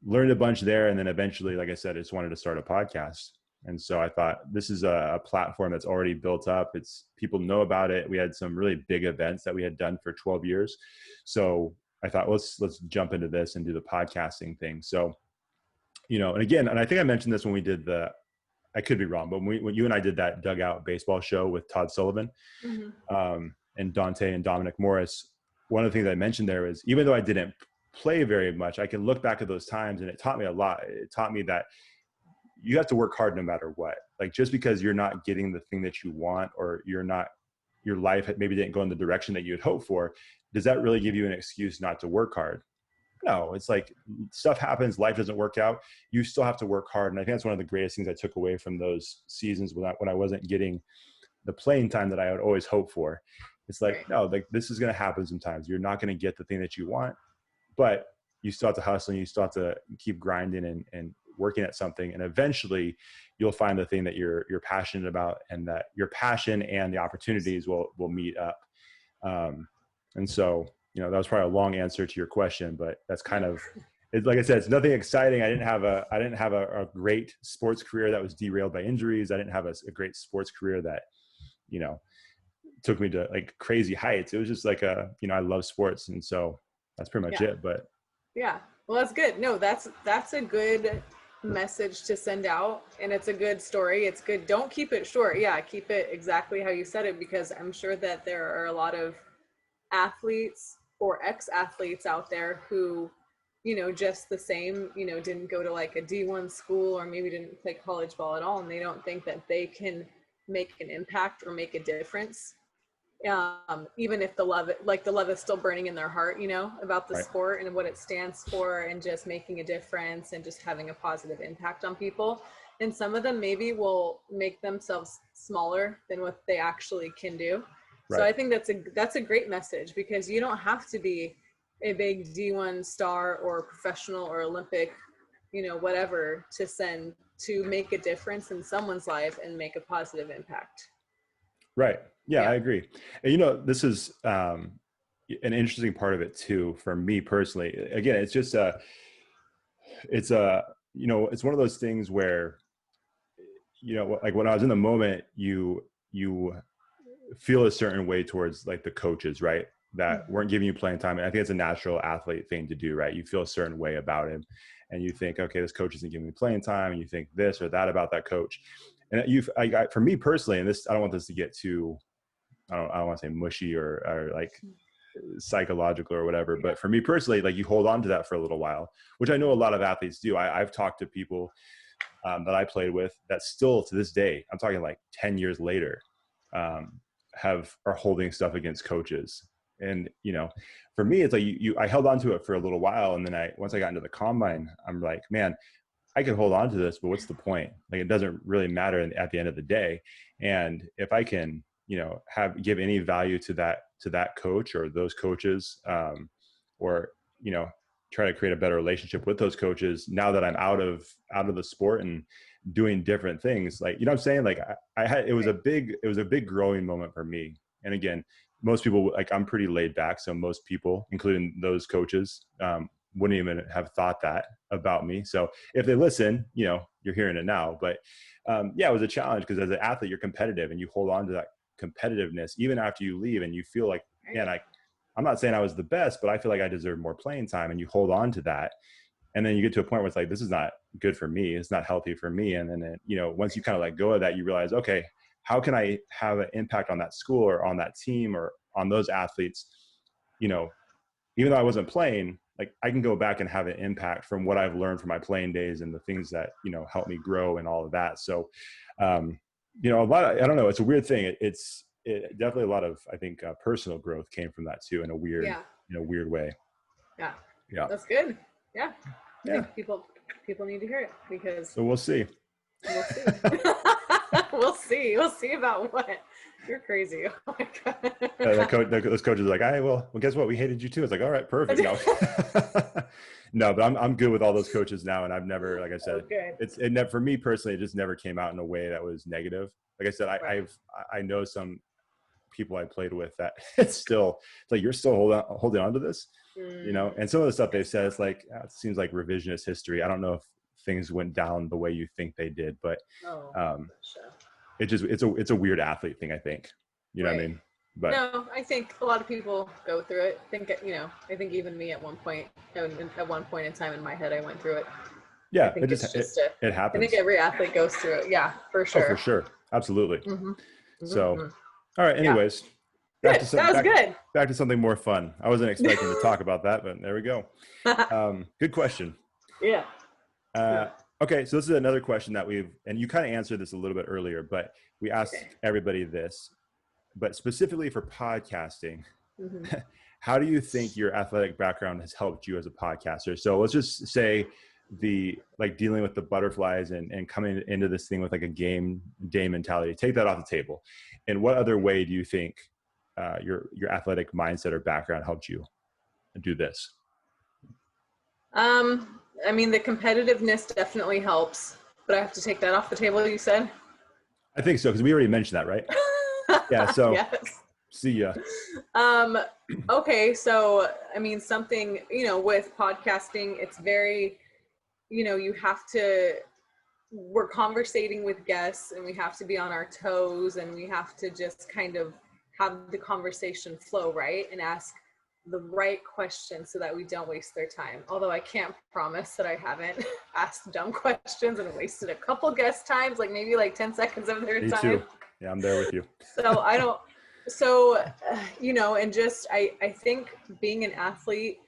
learned a bunch there. And then eventually, like I said, I just wanted to start a podcast. And so I thought, this is a platform that's already built up. People know about it. We had some really big events that we had done for 12 years. So I thought, let's jump into this and do the podcasting thing. So, and again, and I think I mentioned this when we did I could be wrong, but when you and I did that Dugout baseball show with Todd Sullivan, and Dante and Dominic Morris, one of the things I mentioned there is, even though I didn't play very much, I can look back at those times, and it taught me a lot. It taught me that you have to work hard no matter what. Like, just because you're not getting the thing that you want, or your life maybe didn't go in the direction that you had hoped for, does that really give you an excuse not to work hard? No, it's like, stuff happens, life doesn't work out. You still have to work hard. And I think that's one of the greatest things I took away from those seasons when I wasn't getting the playing time that I would always hope for. It's like, no, like, this is going to happen sometimes. You're not going to get the thing that you want, but you still have to hustle, and you still have to keep grinding and working at something. And eventually you'll find the thing that you're passionate about, and that your passion and the opportunities will meet up. And so, that was probably a long answer to your question, but that's kind of it. Like I said, it's nothing exciting. I didn't have a great sports career that was derailed by injuries. I didn't have a great sports career that, took me to like crazy heights. It was just like I love sports. And so that's pretty much it. But
yeah, well, that's good. No, that's a good message to send out, and it's a good story. It's good. Don't keep it short. Yeah, keep it exactly how you said it, because I'm sure that there are a lot of athletes or ex-athletes out there who, just the same, didn't go to like a D1 school, or maybe didn't play college ball at all, and they don't think that they can make an impact or make a difference. Even if the love is still burning in their heart, about the sport and what it stands for, and just making a difference and just having a positive impact on people. And some of them maybe will make themselves smaller than what they actually can do. Right. So I think that's a great message, because you don't have to be a big D1 star or professional or Olympic, whatever, to make a difference in someone's life and make a positive impact. Right.
Yeah, I agree. And, this is an interesting part of it too, for me personally. Again, it's just it's one of those things where, like, when I was in the moment, you feel a certain way towards like the coaches, right, that weren't giving you playing time. And I think it's a natural athlete thing to do, right? You feel a certain way about him, and you think, okay, this coach isn't giving me playing time, and you think this or that about that coach. And for me personally, and this, I don't want this to get too, I don't want to say mushy or like psychological or whatever, but for me personally, like, you hold on to that for a little while, which I know a lot of athletes do. I've talked to people that I played with that still to this day, I'm talking like 10 years later, are holding stuff against coaches. And, you know, for me, it's like I held on to it for a little while. And then once I got into the combine, I'm like, man, I could hold on to this, but what's the point? Like, it doesn't really matter at the end of the day. And if I can, you know, give any value to that coach or those coaches, or, you know, try to create a better relationship with those coaches now that I'm out of the sport and doing different things, like, you know what I'm saying? Like it was a big growing moment for me. And again, most people, like, I'm pretty laid back. So most people, including those coaches, wouldn't even have thought that about me. So if they listen, you know, you're hearing it now. But yeah, it was a challenge because as an athlete, you're competitive and you hold on to that competitiveness even after you leave, and you feel like, man, I'm not saying I was the best, but I feel like I deserve more playing time, and you hold on to that. And then you get to a point where it's like, this is not good for me. It's not healthy for me. And then, you know, once you kind of let go of that, you realize, okay, how can I have an impact on that school or on that team or on those athletes? You know, even though I wasn't playing, like, I can go back and have an impact from what I've learned from my playing days and the things that, you know, help me grow and all of that. So, you know, I don't know, it's a weird thing. It definitely a lot of, I think, personal growth came from that too, in a weird, weird way. Yeah. Yeah.
That's good. Yeah. I think people need to hear it, because. So
we'll see.
We'll see about what. You're crazy. Oh my
God. Those coaches are like, well, guess what? We hated you too. It's like, all right, perfect. No, but I'm good with all those coaches now. And I've never, like I said, for me personally, it just never came out in a way that was negative. Like I said, I know some people I played with that it's like, you're still holding on to this, you know? And some of the stuff they've said, it's like, it seems like revisionist history. I don't know if things went down the way you think they did, but it's a weird athlete thing, I think. You know what I mean? But
no, I think a lot of people go through it. I think even me at one point in time in my head, I went through it.
Yeah, it happens.
I think every athlete goes through it. Yeah, for sure.
Oh, for sure. Absolutely.
Mm-hmm.
So, all right. Anyways,
that was good.
Back to something more fun. I wasn't expecting to talk about that, but there we go. Good question.
Yeah.
Okay, so this is another question that and you kind of answered this a little bit earlier, but we asked everybody this, but specifically for podcasting, how do you think your athletic background has helped you as a podcaster? So let's just say dealing with the butterflies and coming into this thing with like a game day mentality, take that off the table. And what other way do you think your athletic mindset or background helped you do this?
I mean, the competitiveness definitely helps, but I have to take that off the table, you said?
I think so, because we already mentioned that, right? Yeah, so
yes.
See ya.
Okay, so, I mean, something, you know, with podcasting, it's very, you know, we're conversating with guests, and we have to be on our toes, and we have to just kind of have the conversation flow, right? And ask the right question so that we don't waste their time. Although I can't promise that I haven't asked dumb questions and wasted a couple guest times, like maybe like 10 seconds of their time.
Me too. Yeah, I'm there with you.
You know, and just, I think being an athlete,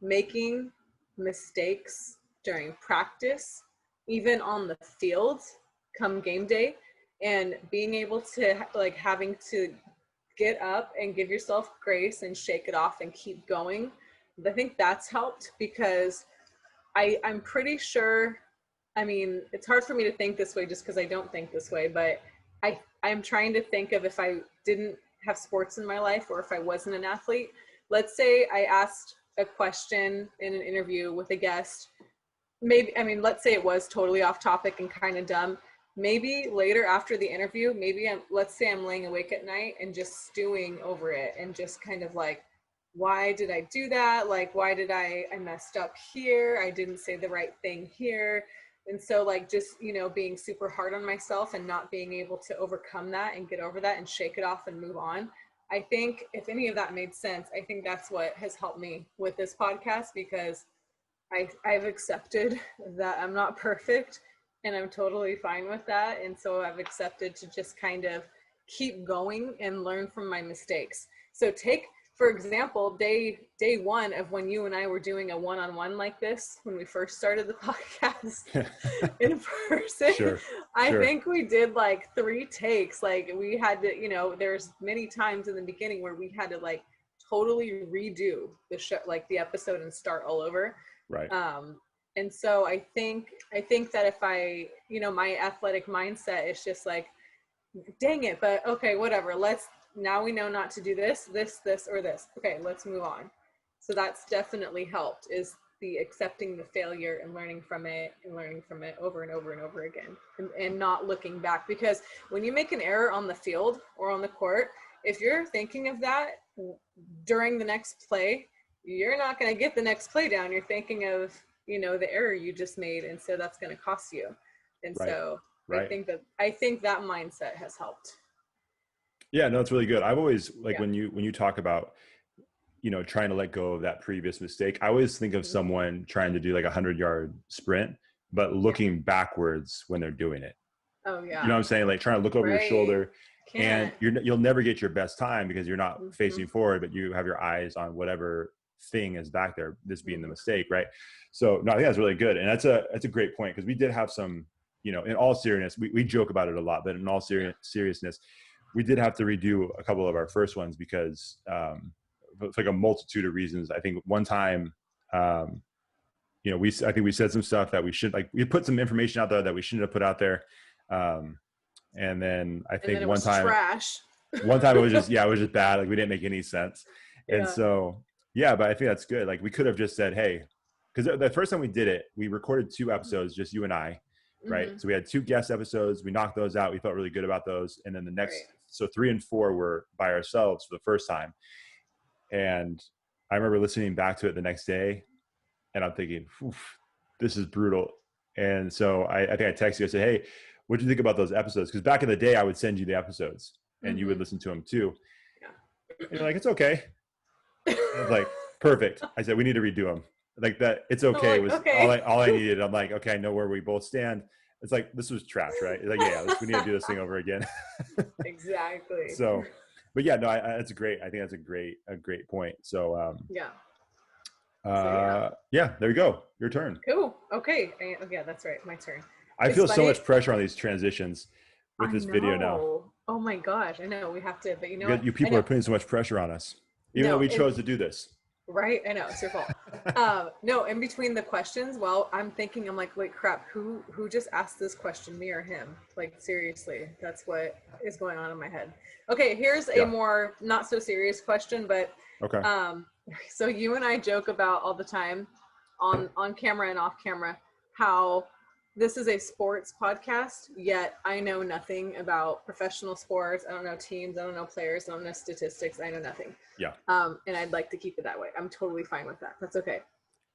making mistakes during practice, even on the field come game day, and being able to, like, having to get up and give yourself grace and shake it off and keep going. I think that's helped, because I'm pretty sure, I mean, it's hard for me to think this way just because I don't think this way, but I'm trying to think of, if I didn't have sports in my life, or if I wasn't an athlete. Let's say I asked a question in an interview with a guest, let's say it was totally off topic and kind of dumb. Maybe later after the interview, let's say I'm laying awake at night and just stewing over it, and just kind of like, why did I do that? Like, why did I messed up here? I didn't say the right thing here. And so, like, just, you know, being super hard on myself and not being able to overcome that and get over that and shake it off and move on. I think if any of that made sense, I think that's what has helped me with this podcast, because I've accepted that I'm not perfect, and I'm totally fine with that. And so I've accepted to just kind of keep going and learn from my mistakes. So take, for example, day one of when you and I were doing a one-on-one like this, when we first started the podcast in person, I think we did like 3 takes. Like, we had to, you know, there's many times in the beginning where we had to like totally redo the show, like the episode, and start all over.
Right.
And so I think that if I, my athletic mindset is just like, dang it, but okay, whatever. Now we know not to do this, or this. Okay, let's move on. So that's definitely helped, is the accepting the failure and learning from it over and over and over again, and not looking back. Because when you make an error on the field or on the court, if you're thinking of that during the next play, you're not going to get the next play down. You're thinking of, the error you just made. And so that's going to cost you. And so I think that mindset has helped.
Yeah, no, it's really good. I've always when you talk about, trying to let go of that previous mistake, I always think of someone trying to do like 100-yard sprint, but looking backwards when they're doing it.
Oh yeah.
You know what I'm saying? Like trying to look over your shoulder.
Can't.
And you'll never get your best time because you're not facing forward, but you have your eyes on whatever thing is back there, this being the mistake, right? So no, I think that's really good. And that's a great point, because we did have some, in all seriousness, we joke about it a lot, but in all seriousness, we did have to redo a couple of our first ones because it's like a multitude of reasons. I think one time, I think we said some stuff that we should, like, we put some information out there that we shouldn't have put out there. And then I think one time it was just, it was just bad. Like we didn't make any sense. And so, but I think that's good. Like we could have just said, hey, because the first time we did it, we recorded 2 episodes, just you and I, right? So we had 2 guest episodes. We knocked those out. We felt really good about those. And then the next, so 3 and 4 were by ourselves for the first time. And I remember listening back to it the next day and I'm thinking, this is brutal. And so I think I texted you, I said, hey, what do you think about those episodes? Because back in the day, I would send you the episodes and you would listen to them too. And you're like, it's okay. I was like, perfect. I said, we need to redo them. Like that, it's okay. It was all I needed. I'm like, okay, I know where we both stand. It's like, this was trash, right? It's like, we need to do this thing over again.
Exactly.
So, but yeah, no, that's great. I think that's a great point. So, there you go. Your turn.
Cool. Okay. Yeah, that's right. My turn.
I feel so much pressure on these transitions with this video now.
Oh my gosh. I know we have to, but
you people are putting so much pressure on us, even though we chose to do this.
Right. I know, it's your fault. No, in between the questions, I'm thinking, I'm like, wait, crap, who just asked this question, me or him? Like, seriously, that's what is going on in my head. Okay. Here's a more not so serious question, but, so you and I joke about all the time on camera and off camera, how this is a sports podcast, yet I know nothing about professional sports. I don't know teams. I don't know players. I don't know statistics. I know nothing.
Yeah.
And I'd like to keep it that way. I'm totally fine with that. That's okay.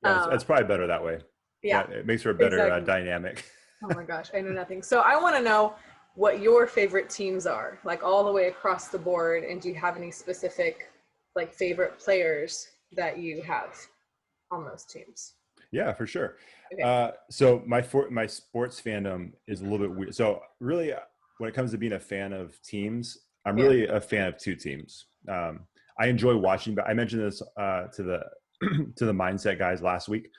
Yeah, it's probably better that way.
Yeah.
It makes for a better dynamic.
Oh my gosh. I know nothing. So I want to know what your favorite teams are, like all the way across the board. And do you have any specific like favorite players that you have on those teams?
Yeah, for sure.
Okay.
So my sports fandom is a little bit weird. So really, when it comes to being a fan of teams, I'm really a fan of 2 teams. I enjoy watching, but I mentioned this to the mindset guys last week.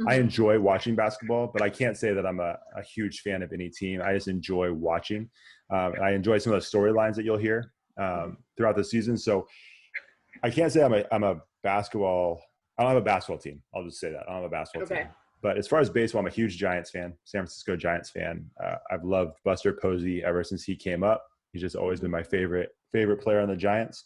I enjoy watching basketball, but I can't say that I'm a huge fan of any team. I just enjoy watching. And I enjoy some of the storylines that you'll hear throughout the season. So I can't say I'm a basketball. I don't have a basketball team. I'll just say that. I don't have a basketball team. But as far as baseball, I'm a huge Giants fan, San Francisco Giants fan. I've loved Buster Posey ever since he came up. He's just always been my favorite player on the Giants.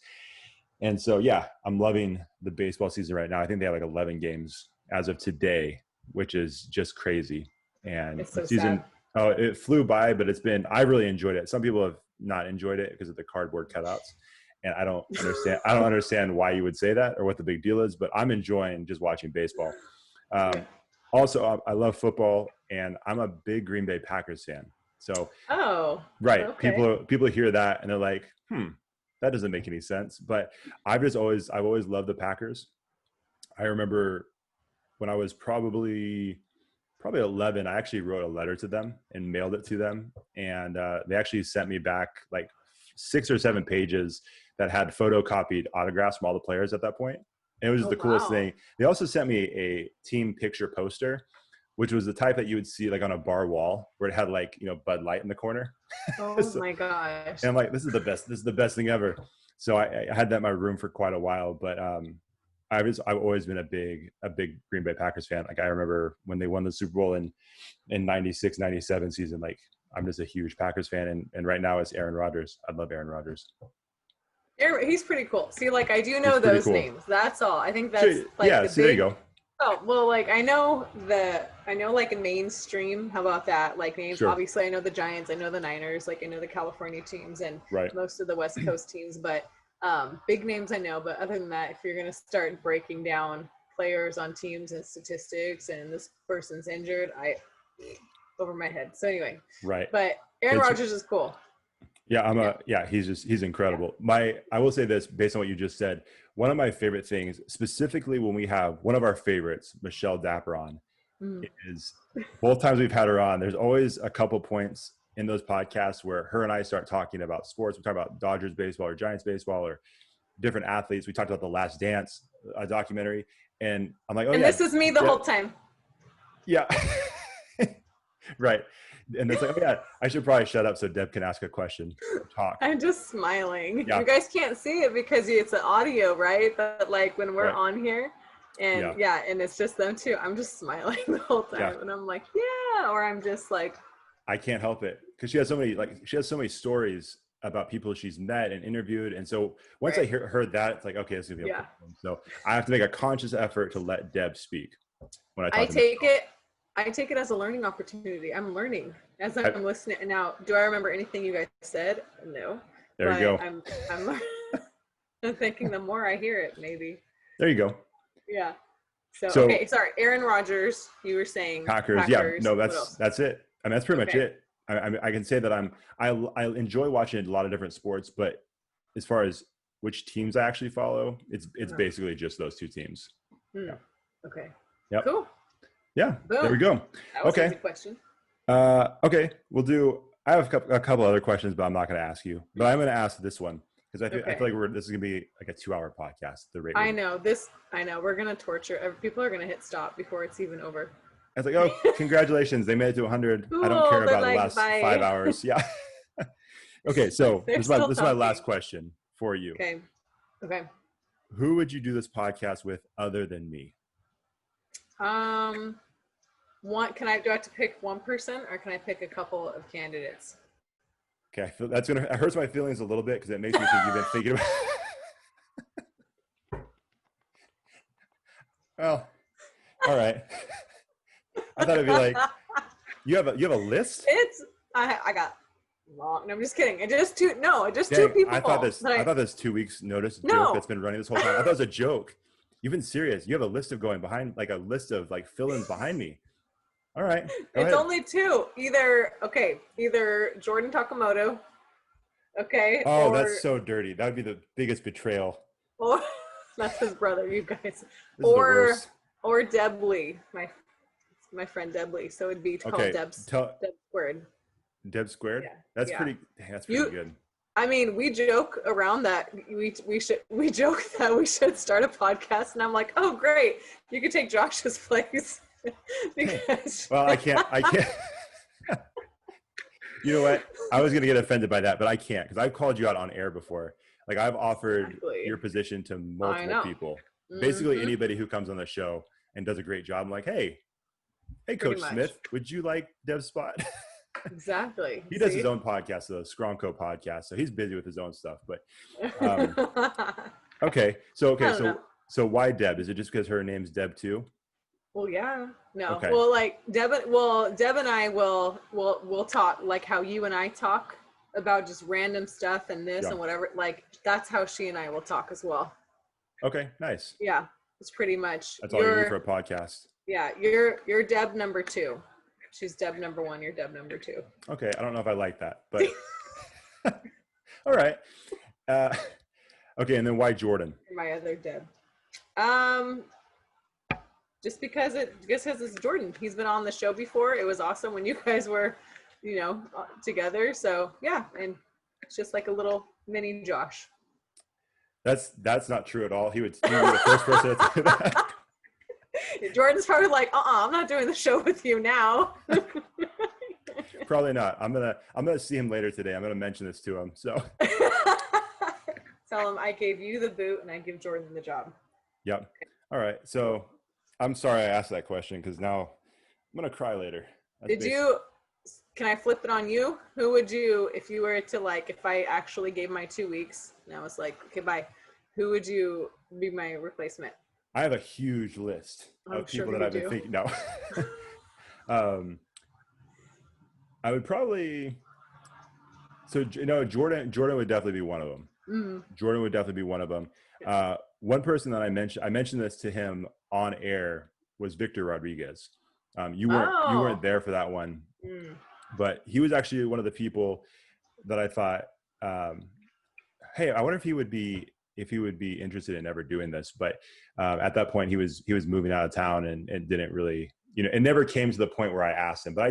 And so, I'm loving the baseball season right now. I think they have like 11 games as of today, which is just crazy. And
it's so
the season, it flew by, but I really enjoyed it. Some people have not enjoyed it because of the cardboard cutouts. And I don't understand why you would say that or what the big deal is, but I'm enjoying just watching baseball. Also, I love football, and I'm a big Green Bay Packers fan. So, people hear that and they're like, that doesn't make any sense. But I've always loved the Packers. I remember when I was probably 11, I actually wrote a letter to them and mailed it to them. And they actually sent me back like 6 or 7 pages that had photocopied autographs from all the players at that point. And it was just the coolest thing. They also sent me a team picture poster, which was the type that you would see like on a bar wall where it had like, Bud Light in the corner.
Oh my gosh.
And I'm like, this is the best thing ever. So I had that in my room for quite a while, but I've always been a big Green Bay Packers fan. Like I remember when they won the Super Bowl in 96, 97 season, like I'm just a huge Packers fan. And right now it's Aaron Rodgers. I love Aaron Rodgers.
He's pretty cool. See, like I do know those names. That's all. I think that's like
yeah. See, there you go.
Oh, well, like I know like a mainstream. How about that? Like names. Sure. Obviously, I know the Giants. I know the Niners. Like I know the California teams and most of the West Coast teams. But big names I know. But other than that, if you're gonna start breaking down players on teams and statistics and this person's injured, over my head. So anyway. Right. But Aaron Rodgers is cool.
Yeah, he's incredible. I will say this based on what you just said. One of my favorite things, specifically when we have one of our favorites, Michelle Dapper on, is both times we've had her on, there's always a couple points in those podcasts where her and I start talking about sports. We talk about Dodgers baseball or Giants baseball or different athletes. We talked about The Last Dance, a documentary, and I'm like,
and this is me the whole time.
Yeah. Right. And it's like, I should probably shut up so Deb can ask a question or talk.
I'm just smiling. Yeah. You guys can't see it because it's an audio, right? But like when we're on here and and it's just them two, I'm just smiling the whole time. And I'm like, or I'm just like.
I can't help it because she has so many stories about people she's met and interviewed. And so once I heard that, it's like, okay, it's going to be a problem. So I have to make a conscious effort to let Deb speak when I talk
I take it as a learning opportunity. I'm learning as I'm listening. Now, do I remember anything you guys said? No.
There you go.
I'm thinking the more I hear it, maybe.
There you go.
Yeah. So okay, sorry. Aaron Rodgers, you were saying
Packers. Yeah, no, that's it. I mean, that's pretty much it. I can say that I enjoy watching a lot of different sports, but as far as which teams I actually follow, it's basically just those two teams.
Yeah. Okay.
Yep.
Cool.
Yeah, boom. There we go.
That was an easy question.
Okay, I have a couple other questions, but I'm not going to ask you. But I'm going to ask this one because I feel like this is going to be like a 2-hour podcast.
I know. We're going to torture. People are going to hit stop before it's even over.
I was like, oh, congratulations. They made it to 100. Cool. I don't care about the last 5 hours. Yeah. Okay, so this is my last question for you.
Okay.
Who would you do this podcast with other than me?
Do I have to pick one person or can I pick a couple of candidates?
Okay, I feel it hurts my feelings a little bit because it makes me think you've been thinking about. Well, all right. I thought it'd be like you have a list.
I got long. No, I'm just kidding. Just two people.
I thought this 2 weeks notice joke that's been running this whole time. I thought it was a joke. You've been serious. You have a list of going behind, like a list of like fill-ins behind me. All right.
It's only two. Either Jordan Takimoto. Okay.
Oh, that's so dirty. That would be the biggest betrayal.
Or that's his brother, you guys. Or Deb Lee, my friend Deb Lee. So it'd be called Deb Squared.
Deb Squared? Yeah. That's pretty good.
I mean, we joke around that we should start a podcast, and I'm like, oh great, you could take Josh's place. Because
well, I can't. You know what? I was gonna get offended by that, but I can't because I've called you out on air before. Like I've offered your position to multiple people. Basically anybody who comes on the show and does a great job. I'm like, hey, Coach Smith, would you like Deb's spot?
Exactly.
He does his own podcast, the Skronko podcast, so he's busy with his own stuff. But so why Deb? Is it just because her name's Deb too?
Well, yeah. No. Okay. Well, like Deb and I will talk like how you and I talk about just random stuff and this and whatever. Like that's how she and I will talk as well.
Okay, nice.
Yeah, it's pretty much.
That's all you need for a podcast.
Yeah, you're Deb number 2. She's Deb number 1. You're Deb number 2.
Okay, I don't know if I like that, but all right. Okay, and then why Jordan?
My other Deb. Just because it's Jordan. He's been on the show before. It was awesome when you guys were, together. So yeah, and it's just like a little mini Josh.
That's not true at all. He would be the first person to do that.
Jordan's probably like, I'm not doing the show with you now.
Probably not. I'm gonna see him later today. I'm gonna mention this to him. So
tell him I gave you the boot and I give Jordan the job.
Yep. All right. So I'm sorry I asked that question because now I'm going to cry later.
Can I flip it on you? Who would you, if you were to like, if I actually gave my 2 weeks and I was like, okay, bye, who would you be my replacement?
I have a huge list of people that I've been thinking. No. I would probably, Jordan would definitely be one of them. Mm-hmm. Jordan would definitely be one of them. One person that I mentioned this to him on air was Victor Rodriguez. You weren't there for that one, but he was actually one of the people that I thought, hey, I wonder if he would be interested in ever doing this. But at that point, he was moving out of town and didn't really, it never came to the point where I asked him. But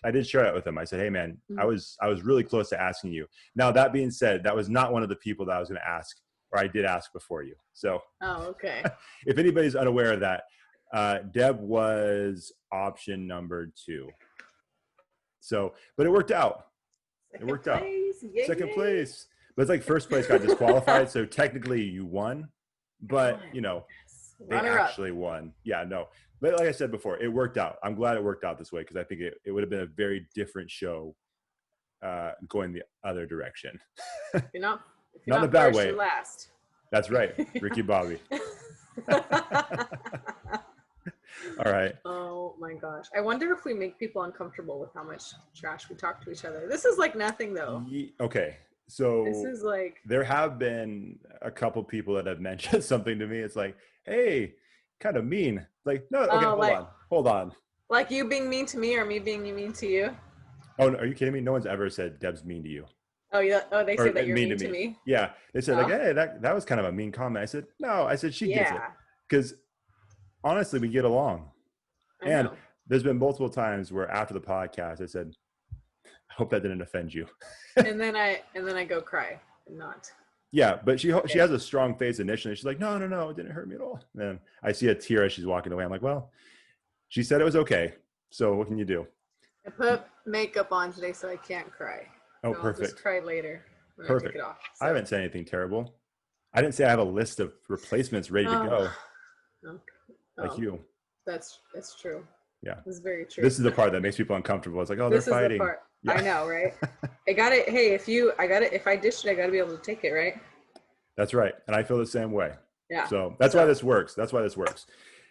I did share that with him. I said, hey man, I was really close to asking you. Now that being said, that was not one of the people that I was going to ask, or I did ask before you. So
okay.
If anybody's unaware of that, Deb was option number 2. So, but it worked out. Second place. But it's like first place got disqualified. So technically you won, but they actually won. Yeah, no. But like I said before, it worked out. I'm glad it worked out this way because I think it would have been a very different show going the other direction.
If you're not
in a bad way.
You're last.
That's right. Ricky Bobby. All right.
Oh my gosh. I wonder if we make people uncomfortable with how much trash we talk to each other. This is like nothing though.
Okay. So
this is like,
there have been a couple people that have mentioned something to me. It's like, hey, kind of mean. Like, no, okay, hold on.
Like you being mean to me or me being mean to you?
Oh, are you kidding me? No one's ever said Deb's mean to you.
Oh yeah. Oh, they said that you're mean to me.
Yeah. They said like, hey, that was kind of a mean comment. I said, no, she gets it. Because honestly, we get along. And there's been multiple times where after the podcast, I said, I hope that didn't offend you.
and then I go cry and not.
Yeah, but she has a strong face initially. She's like, no, it didn't hurt me at all. And then I see a tear as she's walking away. I'm like, well, she said it was okay. So what can you do?
I put makeup on today so I can't cry.
Oh, perfect.
I'll just cry later when
perfect.
I take it off. So.
I haven't said anything terrible. I didn't say I have a list of replacements ready to go. Like you.
That's true.
Yeah.
That's very true.
This is the part that makes people uncomfortable. It's like, oh, they're fighting. This is the part.
Yeah. I know, right? If I dish it, I got to be able to take it, right?
That's right. And I feel the same way.
Yeah.
So that's why this works.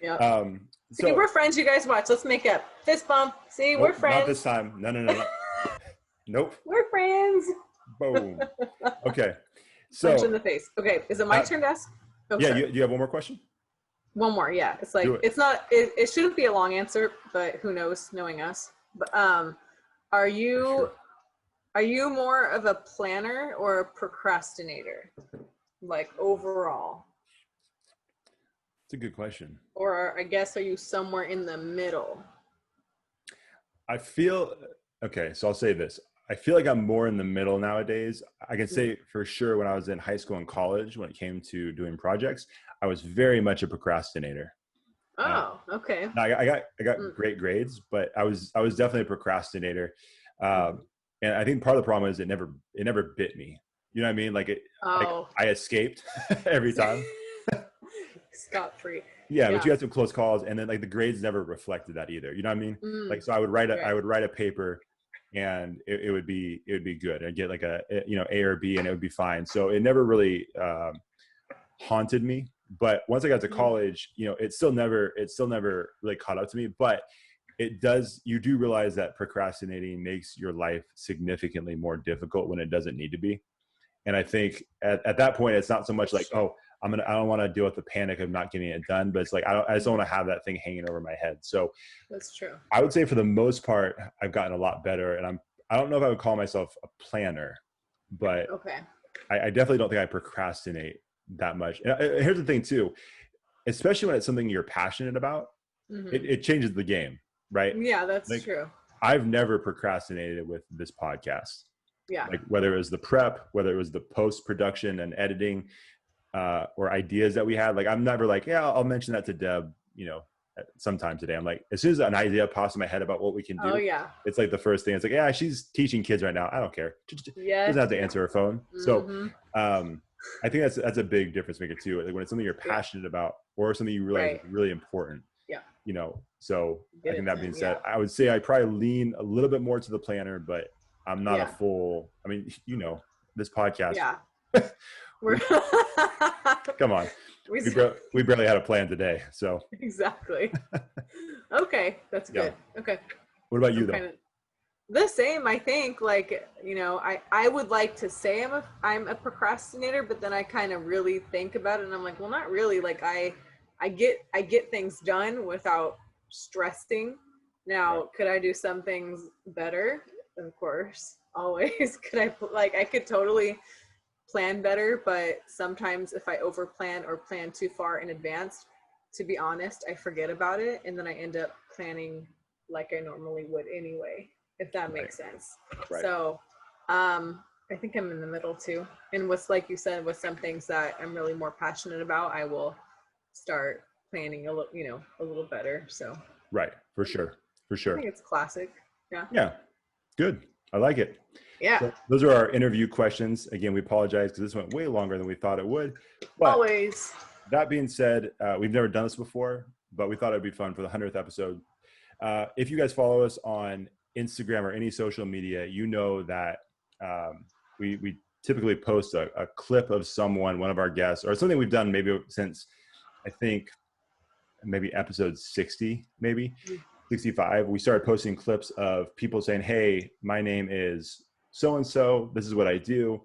Yeah. See, we're friends, you guys. Watch. Let's make up. Fist bump. See, we're friends.
Not this time. No. Nope.
We're friends.
Boom. Okay. So
punch in the face. Okay. Is it my turn to ask?
Oh, yeah. You have one more question?
One more. Yeah. It's like, it's not, it shouldn't be a long answer, but who knows, knowing us. But are you more of a planner or a procrastinator? Like overall?
It's a good question.
Or I guess, are you somewhere in the middle?
I feel, okay, so I'll say this. I feel like I'm more in the middle nowadays. I can say for sure when I was in high school and college, when it came to doing projects, I was very much a procrastinator.
Oh, okay.
I got great grades, but I was definitely a procrastinator. And I think part of the problem is it never bit me. You know what I mean? Like I escaped every time.
Scot-free.
Yeah, but you had some close calls, and then like the grades never reflected that either. You know what I mean? Like, so I would write a paper, and it would be good. I'd get like a A or B, and it would be fine. So it never really haunted me. But once I got to college, it still never really caught up to me. But you do realize that procrastinating makes your life significantly more difficult when it doesn't need to be. And I think at that point, it's not so much like, oh, I don't want to deal with the panic of not getting it done, but it's like, I just don't want to have that thing hanging over my head. So
that's true.
I would say for the most part, I've gotten a lot better, and I don't know if I would call myself a planner, but
okay.
I definitely don't think I procrastinate that much. And here's the thing too, especially when it's something you're passionate about, it changes the game, right?
Yeah, that's true.
I've never procrastinated with this podcast.
Yeah.
Like whether it was the prep, whether it was the post-production and editing, or ideas that we had. Like I'm never like, yeah, I'll mention that to Deb, sometime today. I'm like, as soon as an idea pops in my head about what we can do, it's like the first thing. It's like, yeah, she's teaching kids right now. I don't care. She doesn't have to answer her phone. So I think that's a big difference maker too. Like when it's something you're passionate about or something you realize is really important.
Yeah.
You know, so I think that being said, I would say I probably lean a little bit more to the planner, but I'm not a full, I mean, you know, this podcast.
Yeah.
Come on. We barely had a plan today. So
exactly. Okay. That's good. Okay.
What about you though?
The same, I think. Like, you know, I would like to say I'm a procrastinator, but then I kind of really think about it and I'm like, well, not really. Like I get things done without stressing. Now, could I do some things better? Of course, always. I could totally plan better, but sometimes if I overplan or plan too far in advance, to be honest, I forget about it and then I end up planning like I normally would anyway, if that makes sense. Right. So I think I'm in the middle too. And what's, like you said, with some things that I'm really more passionate about, I will start planning a little better. So
right, for sure. I think
it's classic.
Yeah, good. I like it.
Yeah.
So those are our interview questions. Again, we apologize because this went way longer than we thought it would. But
always.
That being said, we've never done this before, but we thought it'd be fun for the 100th episode. If you guys follow us on Instagram or any social media, you know that we typically post a clip of someone, one of our guests, or something we've done maybe since, I think, maybe episode 60, maybe 65. We started posting clips of people saying, hey, my name is so-and-so. This is what I do.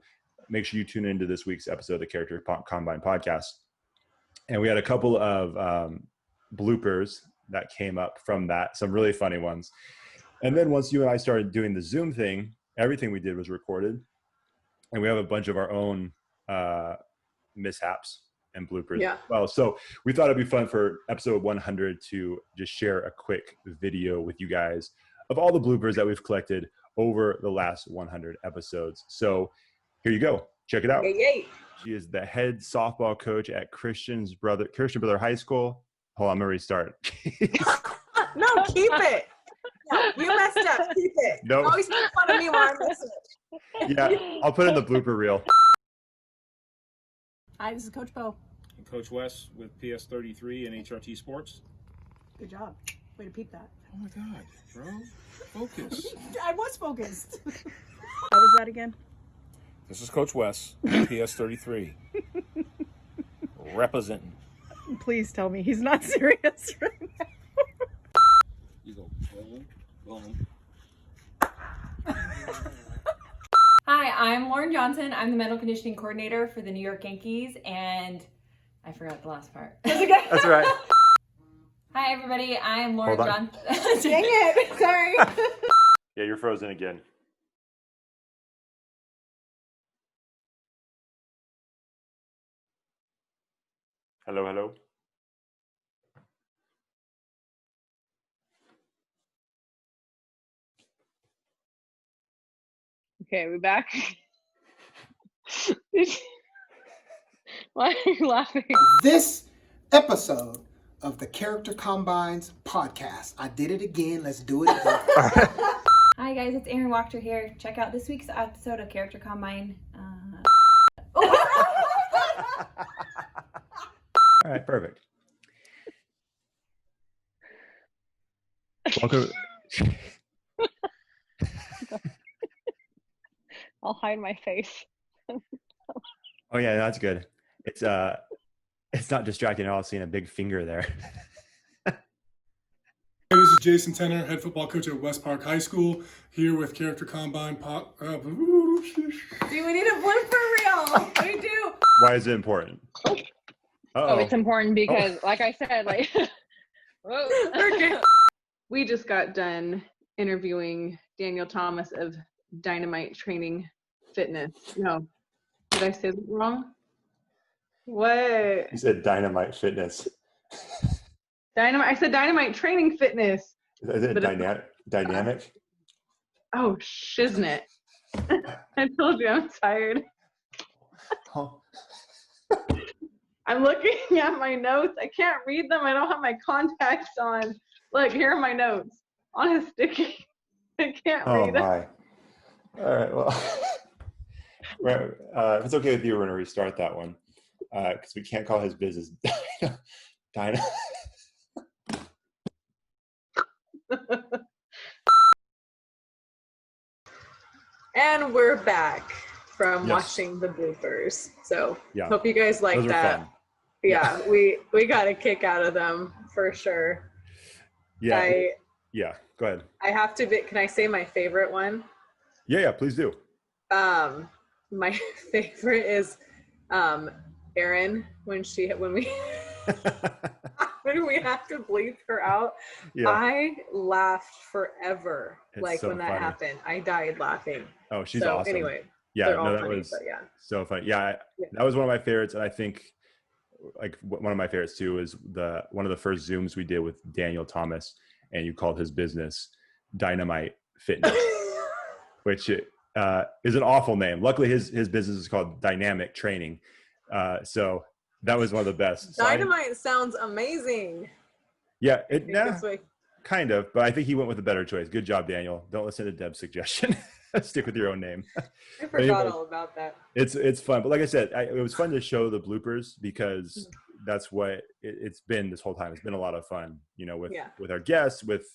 Make sure you tune into this week's episode of the Character Combine podcast. And we had a couple of bloopers that came up from that, some really funny ones. And then once you and I started doing the Zoom thing, everything we did was recorded. And we have a bunch of our own mishaps and bloopers as well. So we thought it'd be fun for episode 100 to just share a quick video with you guys of all the bloopers that we've collected over the last 100 episodes. So here you go. Check it out.
Yay.
She is the head softball coach at Christian Brother High School. Hold on, I'm gonna restart.
No, keep it. No, you messed up. Keep it.
No.
You always make fun of me when I mess up.
Yeah, I'll put in the blooper reel.
Hi, this is Coach Bo.
And Coach Wes with PS33 and HRT Sports.
Good job. Way to peep that.
Oh my God, bro. Focus.
I was focused. How was that again?
This is Coach Wes with PS33. Representing.
Please tell me he's not serious right now.
You go boom, boom.
Hi, I'm Lauren Johnson. I'm the mental conditioning coordinator for the New York Yankees, and I forgot the last part.
That's right.
Hi, everybody. I'm Lauren Johnson.
Dang it. Sorry.
Yeah, you're frozen again. Hello.
Okay, we back? Why are you laughing?
This episode of the Character Combines podcast. I did it again. Let's do it again.
Hi, guys. It's Erin Wachter here. Check out this week's episode of Character Combine.
All right, perfect. Welcome.
I'll hide my face.
Oh yeah, that's good. It's not distracting at all seeing a big finger there.
Hey, this is Jason Tenner, head football coach at West Park High School, here with Character Combine.
Do we need a blooper reel? We do.
Why is it important?
Oh, it's important because, like I said, like, whoa.
We just got done interviewing Daniel Thomas of Dynamite Training Fitness. No, did I say that wrong? What?
You said Dynamite Fitness.
I said Dynamite Training Fitness.
Is it dynamic?
Oh, shiznit. I told you I'm tired.
Oh.
I'm looking at my notes. I can't read them. I don't have my contacts on. Look, here are my notes on a sticky. I can't read them.
Oh my. All right, well. If it's okay with you, we're going to restart that one because we can't call his business Dino.
And we're back from watching the bloopers. So hope you guys like
Those
that.
Fun.
Yeah, we got a kick out of them for sure.
Yeah. Go ahead.
I have to be, can I say my favorite one?
Yeah, please do.
My favorite is Erin when we when we have to bleep her out. Yeah. I laughed forever. It's so when that happened. I died laughing.
Oh, she's awesome.
Anyway.
Yeah, that was so funny. Yeah, that was one of my favorites, and I think like one of my favorites too is one of the first Zooms we did with Daniel Thomas, and you called his business Dynamite Fitness, which is an awful name. Luckily, his business is called Dynamic Training, so that was one of the best.
Dynamite sounds amazing.
Yeah, kind of, but I think he went with a better choice. Good job, Daniel. Don't listen to Deb's suggestion. Stick with your own name.
I forgot all about that.
It's fun, but like I said, it was fun to show the bloopers because that's what it's been this whole time. It's been a lot of fun, with our guests, with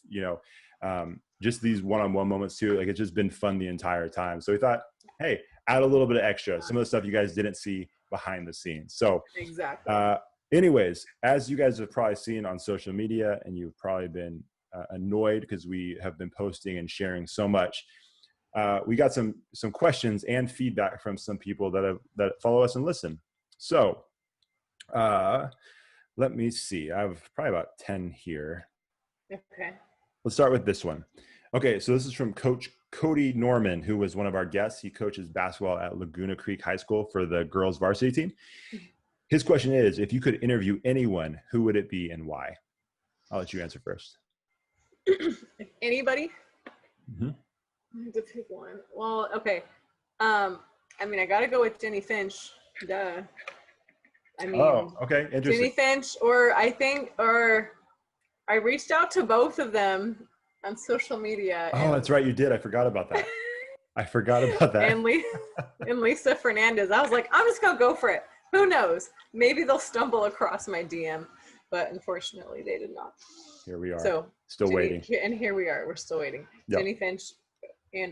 just these one-on-one moments too. Like it's just been fun the entire time. So we thought, hey, add a little bit of extra. Some of the stuff you guys didn't see behind the scenes. So
exactly.
Anyways, as you guys have probably seen on social media, and you've probably been annoyed because we have been posting and sharing so much. We got some questions and feedback from some people that follow us and listen. So let me see. I have probably about 10 here.
Okay.
Let's start with this one. Okay, so this is from Coach Cody Norman, who was one of our guests. He coaches basketball at Laguna Creek High School for the girls varsity team. His question is, if you could interview anyone, who would it be and why? I'll let you answer first.
Anybody?
Mm-hmm.
I have to pick one. Well, okay. I gotta go with Jenny Finch. Duh.
Okay. Interesting.
Jenny Finch, or I reached out to both of them on social media.
Oh, that's right. You did. I forgot about that.
And Lisa Fernandez. I was like, I'm just gonna go for it. Who knows? Maybe they'll stumble across my DM, but unfortunately they did not.
Here we are.
So
still waiting.
And here we are. We're still waiting. Yep. Jenny Finch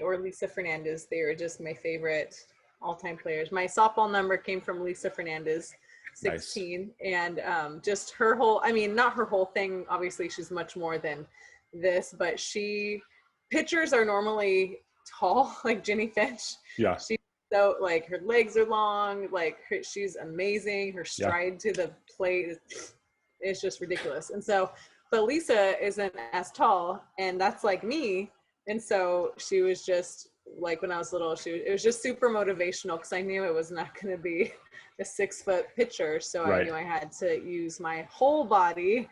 or Lisa Fernandez. They are just my favorite all-time players. My softball number came from Lisa Fernandez, 16. Nice. And just her whole, not her whole thing. Obviously, she's much more than this, but pitchers are normally tall, like Jenny Finch.
Yeah.
So like her legs are long, she's amazing. Her stride to the plate is just ridiculous. And so, but Lisa isn't as tall, and that's like me. And so she was just like, when I was little, it was just super motivational because I knew it was not going to be a 6-foot pitcher. So I knew I had to use my whole body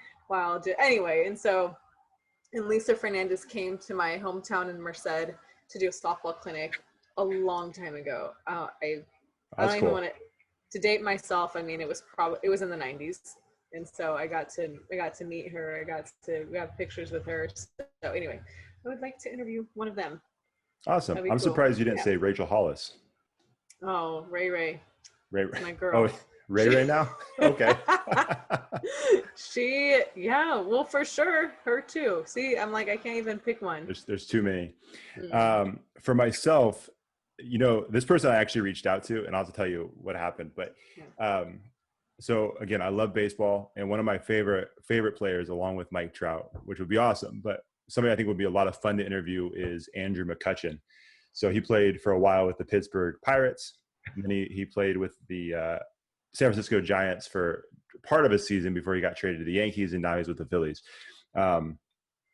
anyway. And so, and Lisa Fernandez came to my hometown in Merced to do a softball clinic a long time ago. I don't even want to date myself. It was in the 90s. And so I got to meet her. We have pictures with her. So anyway, I would like to interview one of them.
Awesome. I'm surprised you didn't say Rachel Hollis.
Oh, Ray.
That's
my girl.
Oh, Ray now? Okay.
Well, for sure. Her too. See, I'm like, I can't even pick one.
There's too many. For myself, this person I actually reached out to, and I'll have to tell you what happened. But so again, I love baseball, and one of my favorite players, along with Mike Trout, which would be awesome, but somebody I think would be a lot of fun to interview is Andrew McCutchen. So he played for a while with the Pittsburgh Pirates, and then he played with the San Francisco Giants for part of his season before he got traded to the Yankees, and now he's with the Phillies. In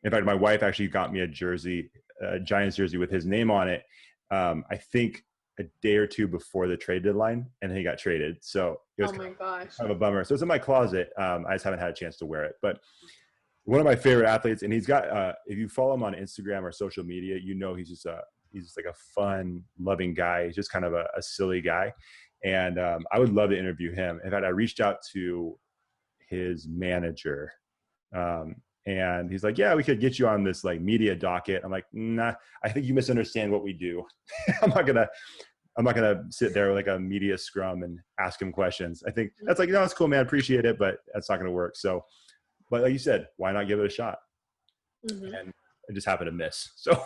fact, my wife actually got me a Giants jersey with his name on it. I think a day or two before the trade deadline, and then he got traded. So it was kind of a bummer. So it's in my closet. I just haven't had a chance to wear it. But one of my favorite athletes, and he's got, if you follow him on Instagram or social media, he's just like a fun, loving guy. He's just kind of a silly guy. And I would love to interview him. In fact, I reached out to his manager, and he's like, yeah, we could get you on this like media docket. I'm like, nah, I think you misunderstand what we do. I'm not going to I'm not going to sit there like a media scrum and ask him questions. I think that's like, no, it's cool, man. I appreciate it, but that's not going to work. So, but like you said, why not give it a shot? And I just happened to miss. So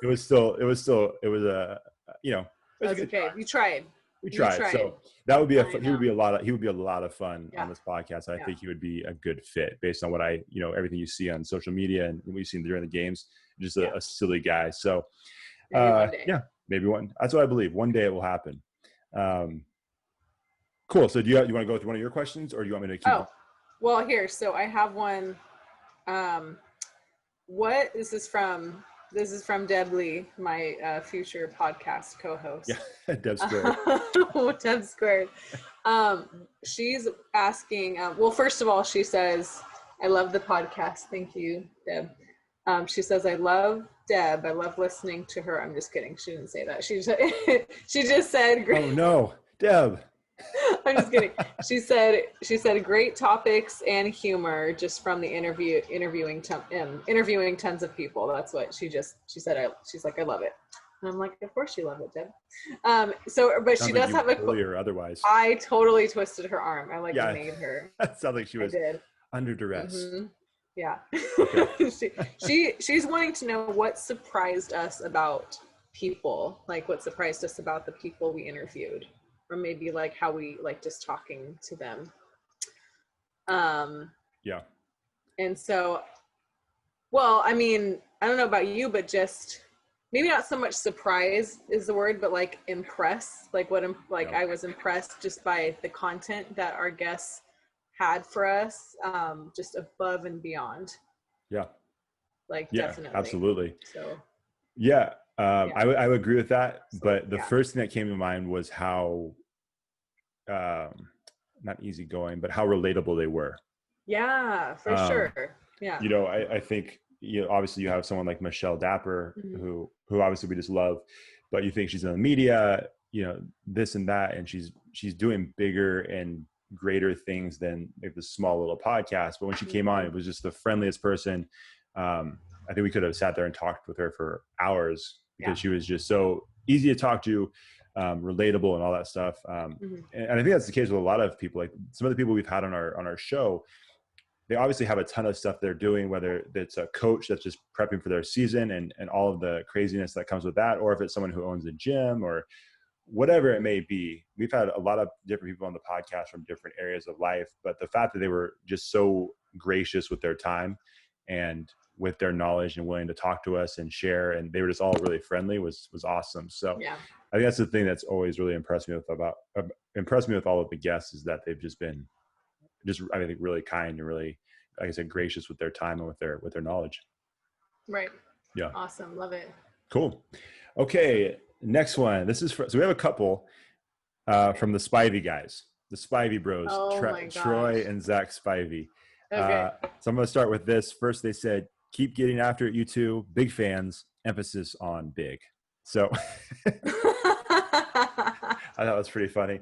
it was a, you know, it was a good
okay.
try.
You tried.
We tried. So that would be he would be a lot of fun on this podcast. I think he would be a good fit based on what everything you see on social media and what you've seen during the games. Just a silly guy. So maybe one. That's what I believe. One day it will happen. Cool. So do you want to go through one of your questions, or do you want me to keep?
Oh, well, here. So I have one. This is from Deb Lee, my future podcast co-host.
Yeah, Deb Squared.
Deb Squared. She's asking, well, first of all, she says, I love the podcast. Thank you, Deb. She says, I love Deb. I love listening to her. I'm just kidding. She didn't say that. She just said,
oh no, Deb.
I'm just kidding. She said great topics and humor just from the interviewing tons of people. That's what she said. She's like, I love it. And I'm like, of course you love it, Deb. But sounds she does have a
or otherwise.
I totally twisted her arm. I made her.
That sounds like she was under duress.
Mm-hmm. Yeah.
Okay.
She's wanting to know what surprised us about people, like what surprised us about the people we interviewed. Or maybe like how we like just talking to them. And so, well, I mean, I don't know about you, but just maybe not so much surprise is the word, but like impress, I was impressed just by the content that our guests had for us, just above and beyond.
Yeah.
Definitely.
Absolutely.
So.
Yeah. I would agree with that, but the first thing that came to mind was how not easygoing, but how relatable they were.
Yeah, for sure. Yeah.
I think obviously you have someone like Michelle Dapper, who obviously we just love, but you think she's in the media, this and that, and she's doing bigger and greater things than maybe the small little podcast. But when she came on, it was just the friendliest person. I think we could have sat there and talked with her for hours because she was just so easy to talk to, relatable and all that stuff. And I think that's the case with a lot of people. Like some of the people we've had on our show, they obviously have a ton of stuff they're doing, whether it's a coach that's just prepping for their season and all of the craziness that comes with that, or if it's someone who owns a gym or whatever it may be. We've had a lot of different people on the podcast from different areas of life, but the fact that they were just so gracious with their time and with their knowledge and willing to talk to us and share, and they were just all really friendly was awesome. So I think that's the thing that's always really impressed me with all of the guests, is that they've just been I think really kind and really, like I said, gracious with their time and with their knowledge.
Right.
Yeah.
Awesome. Love it.
Cool. Okay. Next one. This is so we have a couple from the Spivey guys, the Spivey bros, Troy and Zach Spivey.
Okay.
So I'm going to start with this. First, they said, keep getting after it, you two. Big fans. Emphasis on big. So I thought it was pretty funny.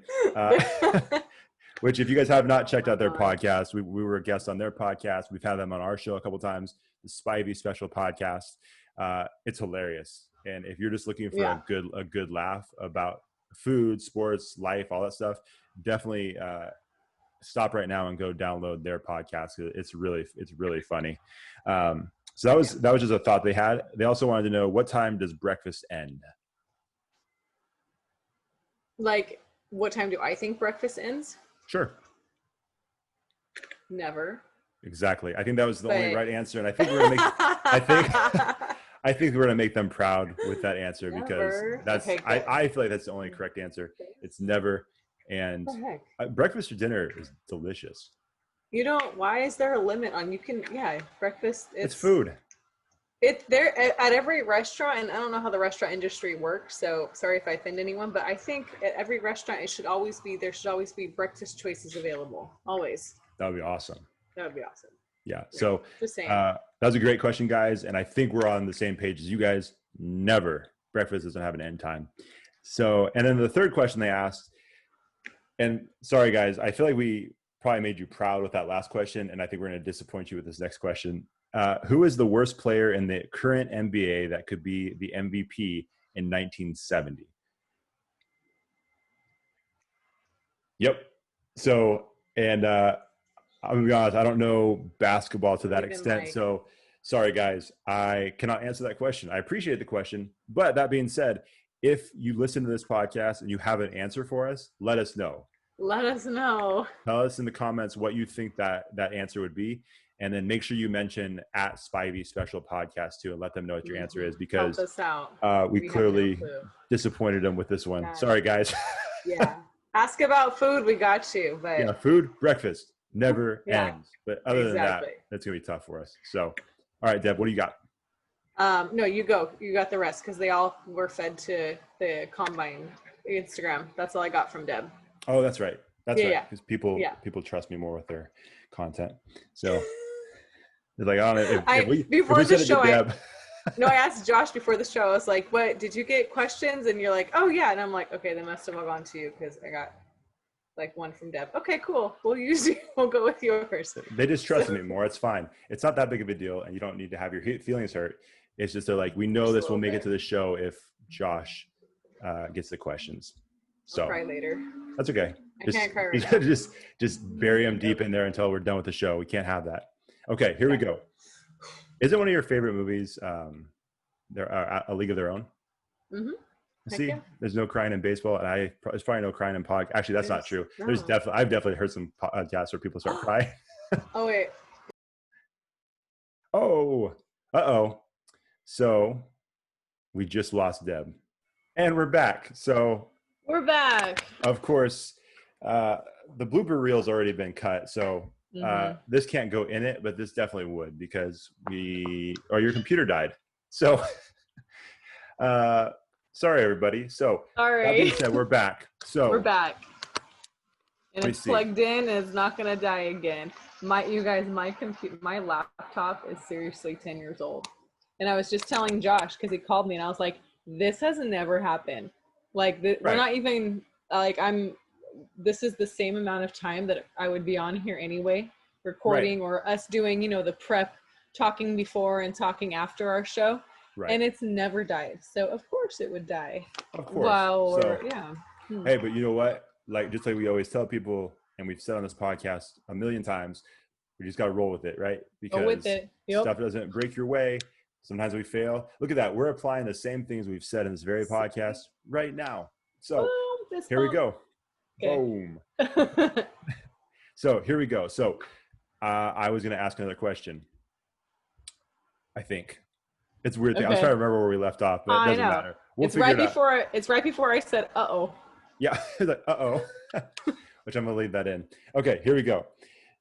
Which, if you guys have not checked out their podcast, we were a guest on their podcast. We've had them on our show a couple times, the Spivey Special Podcast. It's hilarious. And if you're just looking for a good laugh about food, sports, life, all that stuff, definitely stop right now and go download their podcast. It's really funny. So that was just a thought they had. They also wanted to know, what time does breakfast end? Like,
what time do I think breakfast ends?
Sure.
Never.
Exactly. I think that was the only right answer, and I think we're gonna make. I think we're gonna make them proud with that answer, because that's. I feel like that's the only correct answer. It's never. And breakfast or dinner is delicious.
Why is there a limit on breakfast? It's
food.
It's there at every restaurant, and I don't know how the restaurant industry works, so sorry if I offend anyone, but I think at every restaurant there should always be breakfast choices available. Always.
That would be awesome. Yeah. So
just saying.
That was a great question, guys, and I think we're on the same page as you guys. Never. Breakfast doesn't have an end time. So, and then the third question they asked, and sorry guys, I feel like we probably made you proud with that last question, and I think we're going to disappoint you with this next question. Who is the worst player in the current NBA that could be the MVP in 1970? Yep. So, and I'm gonna be honest, I don't know basketball to that extent. So sorry guys, I cannot answer that question. I appreciate the question, but that being said, if you listen to this podcast and you have an answer for us, let us know.
Let us know.
Tell us in the comments what you think that answer would be. And then make sure you mention at Spivey Special Podcast too, and let them know what your answer is, because
help us out.
We clearly disappointed them with this one.
Gosh.
Sorry guys.
Yeah. Ask about food, we got you. But
yeah, food, breakfast never ends. But other than that, that's gonna be tough for us. So, all right, Deb, what do you got?
No, you go. You got the rest, because they all were fed to the Combine Instagram. That's all I got from Deb.
Oh, that's right. That's right.
Yeah.
Because people trust me more with their content. So they're like, I don't know. If we said it to Deb.
I asked Josh before the show. I was like, "What? Did you get questions?" And you're like, "Oh yeah." And I'm like, "Okay, they must have all gone to you, because I got like one from Deb." Okay, cool. We'll go with yours.
They just trust me more. It's fine. It's not that big of a deal, and you don't need to have your feelings hurt. It's just they're like, we know this will make it to the show if Josh gets the questions. So
I'll cry later.
That's okay.
I can't cry right now.
just bury them deep in there until we're done with the show. We can't have that. Okay, here we go. Is it one of your favorite movies? There are A League of Their Own.
Mm-hmm.
See, there's no crying in baseball, and there's probably no crying in podcast. Actually, that's not true. No. I've definitely heard some podcasts where people start crying.
Oh wait.
Oh. So we just lost Deb, and we're back. So
we're back.
Of course, the blooper reel's already been cut, so this can't go in it, but this definitely would, because your computer died. So, sorry everybody. So that being said, we're back. So
we're back, and it's plugged in, and it's not gonna die again. My laptop is seriously 10 years old, and I was just telling Josh, because he called me, and I was like, "This has never happened. Like, we're not even like this is the same amount of time that I would be on here anyway, recording or us doing, the prep, talking before and talking after our show. Right. And it's never died. So of course it would die.
Of course.
Hey,
but you know what? Just like we always tell people, and we've said on this podcast a million times, we just got to roll with it, right? Because stuff doesn't break your way. Sometimes we fail. Look at that. We're applying the same things we've said in this very podcast right now. So here we go. Okay. Boom. So here we go. So I was going to ask another question. I think it's a weird thing. I was trying to remember where we left off, but it doesn't matter.
It's right before I said, uh-oh.
Yeah. It's like, uh-oh, which I'm going to leave that in. Okay, here we go.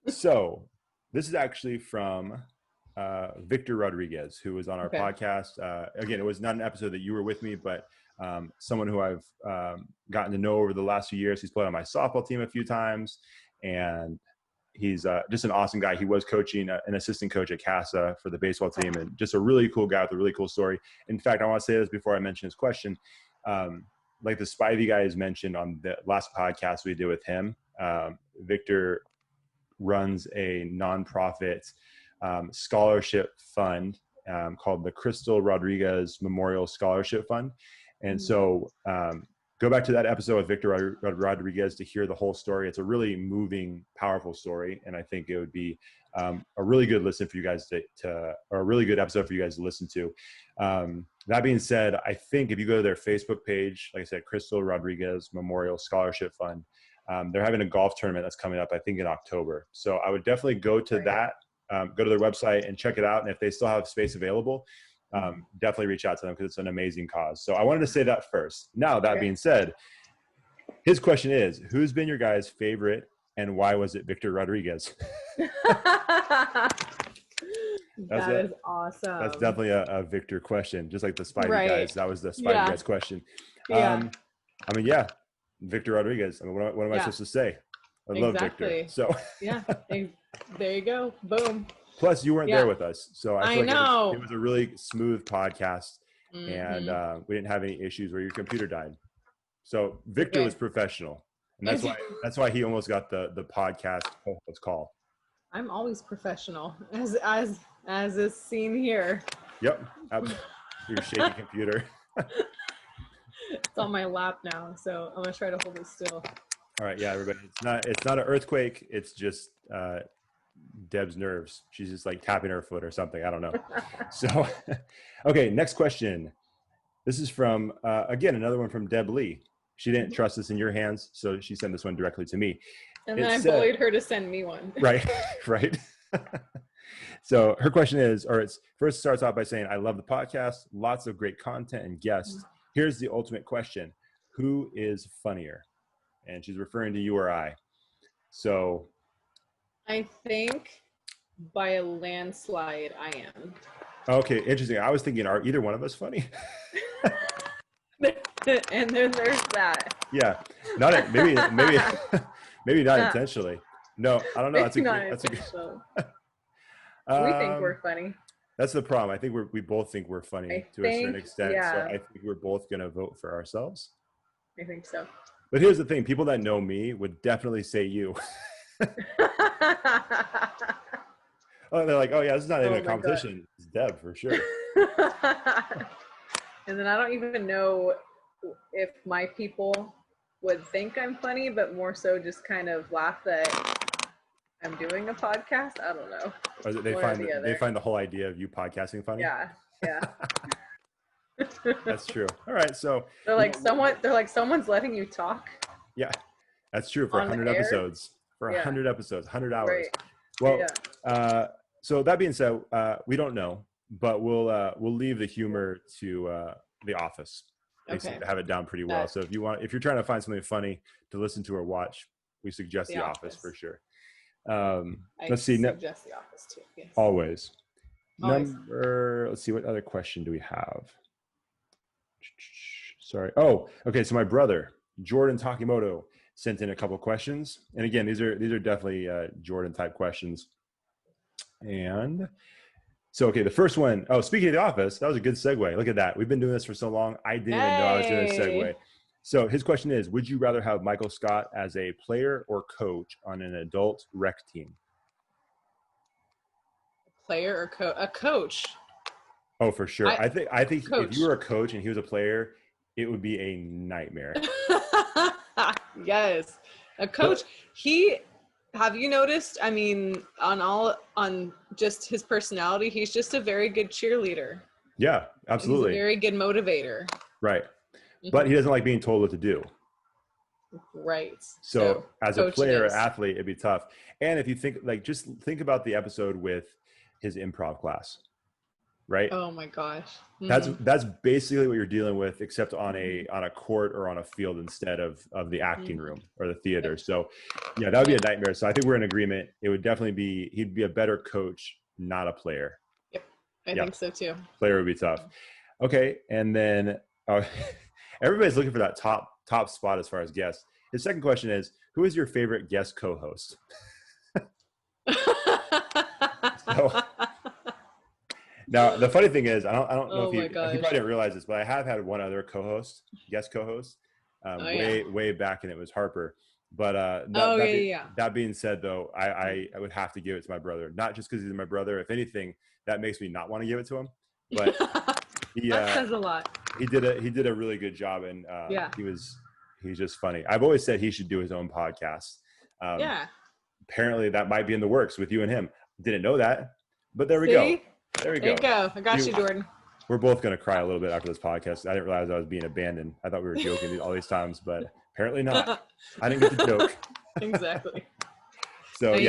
So this is actually from Victor Rodriguez, who was on our podcast. Again, it was not an episode that you were with me, but someone who I've gotten to know over the last few years. He's played on my softball team a few times, and he's just an awesome guy. He was coaching an assistant coach at CASA for the baseball team, and just a really cool guy with a really cool story. In fact, I want to say this before I mention his question. Like the Spivey guys mentioned on the last podcast we did with him, Victor runs a nonprofit scholarship fund called the Crystal Rodriguez Memorial Scholarship Fund. And so go back to that episode with Victor Rodriguez to hear the whole story. It's a really moving, powerful story. And I think it would be a really good listen for you guys or a really good episode for you guys to listen to. That being said, I think if you go to their Facebook page, like I said, Crystal Rodriguez Memorial Scholarship Fund, they're having a golf tournament that's coming up, I think in October. So I would definitely go to that, go to their website and check it out. And if they still have space available, definitely reach out to them, because it's an amazing cause. So I wanted to say that first. Now, that being said, his question is, who's been your guys' favorite and why was it Victor Rodriguez?
That is awesome.
That's definitely a Victor question, just like the Spidey guys. That was the Spidey guys question. Victor Rodriguez. I mean, what am I supposed to say? I love Victor. So
there you go. Boom.
Plus, you weren't there with us, so I feel like it was a really smooth podcast, and we didn't have any issues where your computer died. So Victor was professional, and that's why he almost got the podcast host call.
I'm always professional, as is seen here.
Yep, your shaky computer.
It's on my lap now, so I'm gonna try to hold it still.
All right, yeah, everybody. It's not an earthquake. It's just Deb's nerves. She's just like tapping her foot or something. I don't know. So, okay, next question. This is from again another one from Deb Lee. She didn't trust this in your hands, so she sent this one directly to me.
And then I bullied her to send me one.
Right, right. So her question is, or it's first starts off by saying, "I love the podcast. Lots of great content and guests. Here's the ultimate question: who is funnier?" And she's referring to you or I. So
I think by a landslide I am.
Okay, interesting. I was thinking, are either one of us funny?
And then there's that.
Yeah, maybe maybe not intentionally. No, I don't know. That's a good.
We think we're funny.
That's the problem. I think we both think we're funny to a certain extent.
Yeah.
So I think we're both gonna vote for ourselves.
I think so.
But here's the thing: people that know me would definitely say you. Oh, they're like, oh yeah, this is not even a competition. God. It's Deb for sure.
And then I don't even know if my people would think I'm funny, but more so just kind of laugh that I'm doing a podcast. I don't know.
Or they find the whole idea of you podcasting funny.
Yeah.
That's true. All right, so
they're like someone's letting you talk.
Yeah, that's true for 100 episodes. For 100 episodes, 100 hours. Right. Well, so that being said, we don't know, but we'll leave the humor to The Office. They seem to have it down pretty well. So if you're trying to find something funny to listen to or watch, we suggest The Office for sure. Let's see.
Suggest The Office too. Yes.
Always. Let's see. What other question do we have? Sorry. Oh, okay. So my brother, Jordan Takimoto, sent in a couple questions. And again, these are definitely Jordan type questions. And so, okay, the first one, speaking of The Office, that was a good segue. Look at that. We've been doing this for so long. I didn't even know I was doing a segue. So his question is, would you rather have Michael Scott as a player or coach on an adult rec team?
Player or a coach?
Oh, for sure. I think if you were a coach and he was a player, it would be a nightmare.
Yes. A coach, have you noticed, I mean, on just his personality, he's just a very good cheerleader.
Yeah, absolutely.
He's a very good motivator.
Right. But he doesn't like being told what to do.
Right.
So as a player or athlete, it'd be tough. And if you just think about the episode with his improv class, right?
Oh my gosh.
Mm-hmm. That's basically what you're dealing with, except on a court or on a field instead of the acting room or the theater. So yeah, that would be a nightmare. So I think we're in agreement. It would definitely he'd be a better coach, not a player.
Yep. I think so too.
Player would be tough. Okay. And then everybody's looking for that top spot as far as guests. His second question is, who is your favorite guest co-host? Now, the funny thing is, I don't know if you probably didn't realize this, but I have had one other guest co-host, way back, and it was Harper. But that being said, though, I would have to give it to my brother, not just because he's my brother. If anything, that makes me not want to give it to him. But
that says a lot.
He did a really good job, and he's just funny. I've always said he should do his own podcast. Apparently, that might be in the works with you and him. Didn't know that, but there we go. There we go.
I got you, Jordan.
We're both going to cry a little bit after this podcast. I didn't realize I was being abandoned. I thought we were joking all these times, but apparently not. I didn't get the joke.
Exactly.
So but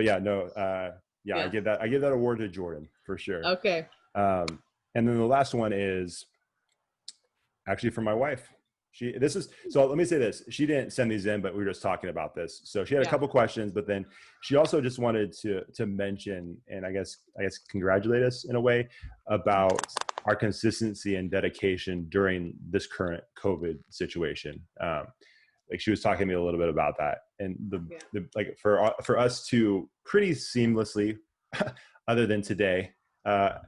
yeah, no. I give that award to Jordan for sure.
Okay.
And then the last one is actually from my wife. So let me say this. She didn't send these in, but we were just talking about this. So she had a couple questions, but then she also just wanted to mention, and I guess congratulate us in a way about our consistency and dedication during this current COVID situation. She was talking to me a little bit about that, and for us to pretty seamlessly, other than today,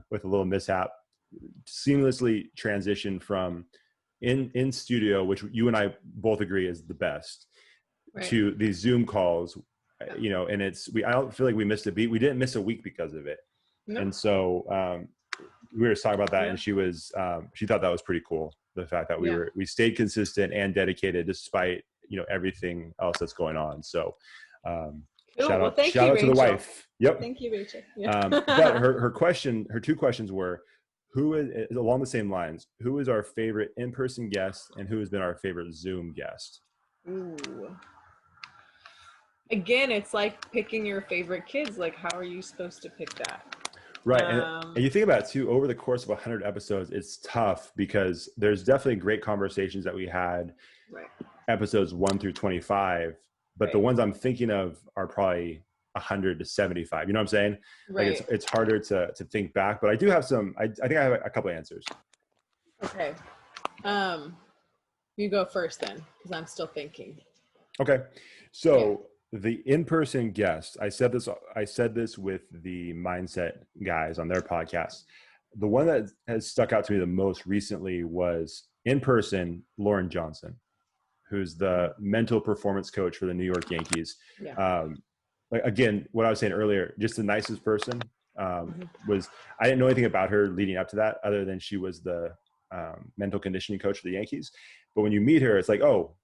with a little mishap, seamlessly transition from in studio, which you and I both agree is the best, to these Zoom calls, and I don't feel like we missed a beat. We didn't miss a week because of it. No. And so we were talking about that, and she thought that was pretty cool. The fact that we stayed consistent and dedicated despite, everything else that's going on. So
Cool.
shout out
to
the wife. Yep.
Thank you, Rachel. Yeah.
But her two questions were, who is along the same lines, who is our favorite in-person guest and who has been our favorite Zoom guest?
Ooh. Again, it's like picking your favorite kids. Like, how are you supposed to pick that?
Right. And you think about it too, over the course of 100 episodes, it's tough because there's definitely great conversations that we had, episodes 1 through 25, but the ones I'm thinking of are probably 100 to 75. You know what I'm saying?
Right.
Like it's harder to think back, but I do have some, I think I have a couple of answers.
Okay. You go first then, because I'm still thinking.
Okay. So the in-person guest, I said this with the Mindset guys on their podcast. The one that has stuck out to me the most recently was in person, Lauren Johnson, who's the mental performance coach for the New York Yankees.
Yeah.
Again, what I was saying earlier, just the nicest person. I didn't know anything about her leading up to that other than she was the mental conditioning coach for the Yankees. But when you meet her, it's like, oh,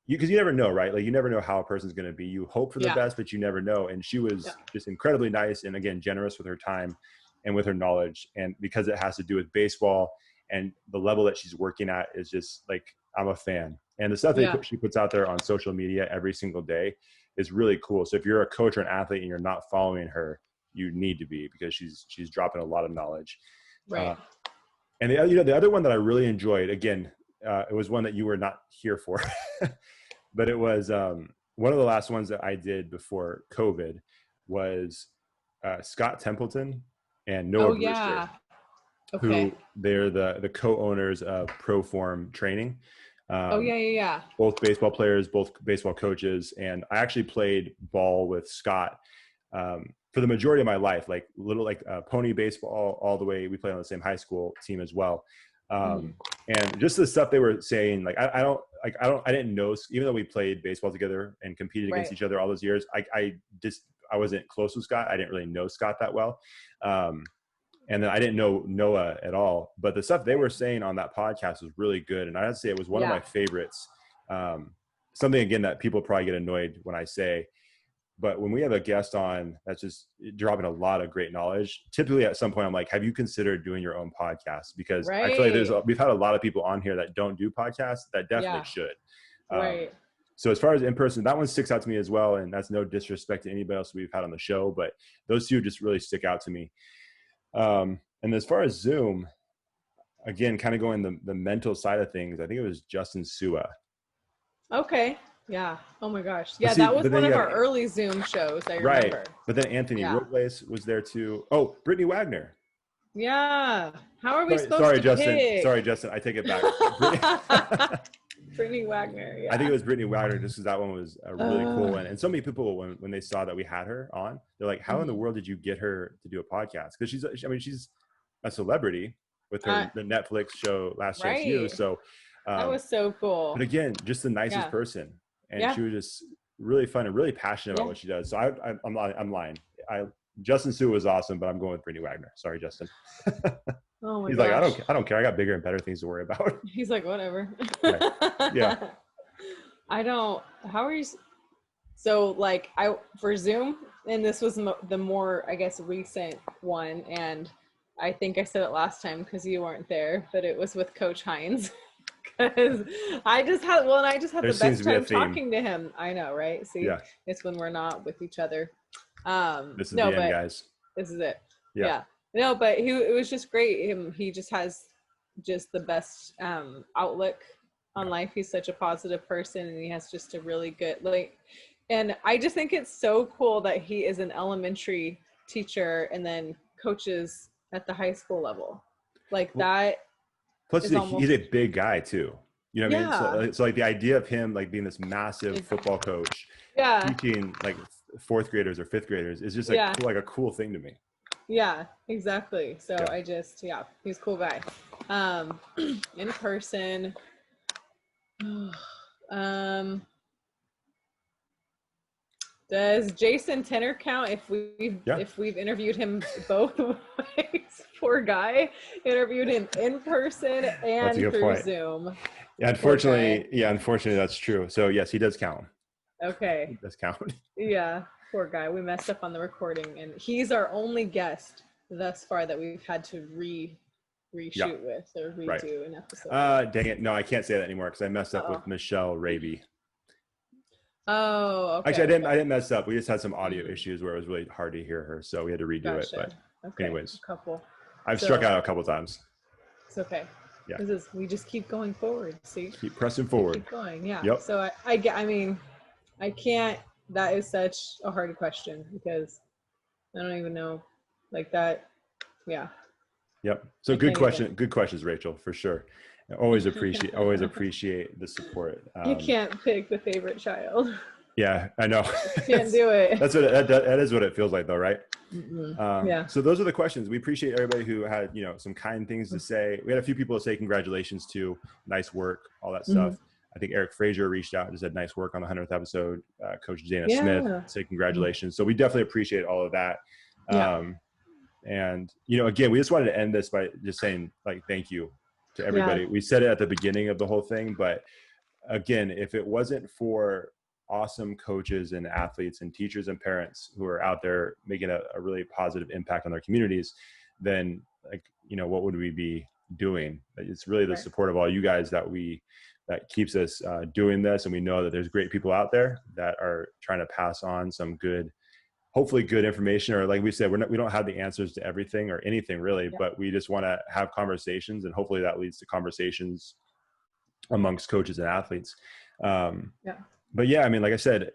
because you never know, right? Like you never know how a person's going to be. You hope for the best, but you never know. And she was just incredibly nice and, again, generous with her time and with her knowledge. And because it has to do with baseball and the level that she's working at is just like, I'm a fan. And the stuff that she puts out there on social media every single day is really cool. So if you're a coach or an athlete and you're not following her, you need to be, because she's dropping a lot of knowledge.
Right.
And the other one that I really enjoyed, again, it was one that you were not here for, but it was one of the last ones that I did before COVID was Scott Templeton and Noah Brewster, who they're the co-owners of Proform Training. Both baseball players, both baseball coaches. And I actually played ball with Scott for the majority of my life, like pony baseball all the way. We played on the same high school team as well. And just the stuff they were saying, like, I didn't know, even though we played baseball together and competed against each other all those years, I wasn't close with Scott. I didn't really know Scott that well. And then I didn't know Noah at all, but the stuff they were saying on that podcast was really good. And I have to say it was one of my favorites. Something, again, that people probably get annoyed when I say, but when we have a guest on that's just dropping a lot of great knowledge, typically at some point I'm like, have you considered doing your own podcast? Because I feel like we've had a lot of people on here that don't do podcasts that definitely should. So as far as in person, that one sticks out to me as well. And that's no disrespect to anybody else we've had on the show, but those two just really stick out to me. And as far as Zoom, again, kind of going the mental side of things, I think it was Justin Sua.
Okay. Yeah. Oh my gosh. Yeah, that was one of our early Zoom shows. I remember.
Right. But then Anthony Robles was there too. Oh, Brittany Wagner.
Yeah. How are we supposed to pick?
Sorry, Justin. I take it back.
Brittany Wagner. Yeah.
I think it was Brittany Wagner, just because that one was a really cool one. And so many people, when they saw that we had her on, they're like, how in the world did you get her to do a podcast? Because she's a celebrity with her the Netflix show Last Chance U. So
that was so cool.
But again, just the nicest person. And she was just really fun and really passionate about what she does. So I'm lying. Justin Sue was awesome, but I'm going with Brittany Wagner. Sorry, Justin.
Oh my
He's
gosh.
like, I don't care. I got bigger and better things to worry about.
He's like, whatever.
Right. Yeah.
How are you? So like for Zoom, and this was the more, I guess, recent one. And I think I said it last time because you weren't there, but it was with Coach Hines. Because I just had the best time talking to him. I know, right? See, it's when we're not with each other.
This is the end, guys.
This is it. Yeah. No, but it was just great. He just has just the best outlook on life. He's such a positive person, and he has just a really good and I just think it's so cool that he is an elementary teacher and then coaches at the high school level. That.
Plus, he's a big guy too. You know what I mean? So like the idea of him like being this massive football coach, teaching like fourth graders or fifth graders is just like a cool thing to me.
Yeah, exactly. So I just he's a cool guy. In person. Does Jason Tenner count if we've interviewed him both ways? poor guy interviewed him in person and through Zoom.
Yeah, unfortunately that's true. So yes, he does count.
Okay.
He does count.
Yeah, poor guy. We messed up on the recording, and he's our only guest thus far that we've had to reshoot with or redo an episode.
Dang it. No, I can't say that anymore because I messed up with Michelle Raby.
Oh, okay.
Actually, I didn't mess up. We just had some audio issues where it was really hard to hear her, so we had to redo it. But anyways, I've struck out a couple times.
It's okay.
Yeah.
We just keep going forward. See.
Keep pressing forward.
Keep going. Yeah.
Yep.
So I mean, I can't. That is such a hard question because I don't even know, like that. Yeah.
Yep. So good question. Good questions, Rachel, for sure. Always appreciate the support.
You can't pick the favorite child.
Yeah, I know.
Can't do it.
That's what that is what it feels like, though, right?
Yeah.
So those are the questions. We appreciate everybody who had some kind things to say. We had a few people say congratulations to, nice work, all that stuff. I think Eric Frazier reached out and said nice work on the 100th episode. Coach Dana Smith said congratulations. So we definitely appreciate all of that. And again, we just wanted to end this by just saying thank you to everybody. We said it at the beginning of the whole thing, but again, if it wasn't for awesome coaches and athletes and teachers and parents who are out there making a really positive impact on their communities, then what would we be doing? It's really the support of all you guys that keeps us doing this. And we know that there's great people out there that are trying to pass on some hopefully good information, or like we said, we don't have the answers to everything or anything really, but we just want to have conversations, and hopefully that leads to conversations amongst coaches and athletes. But yeah, I mean, like I said,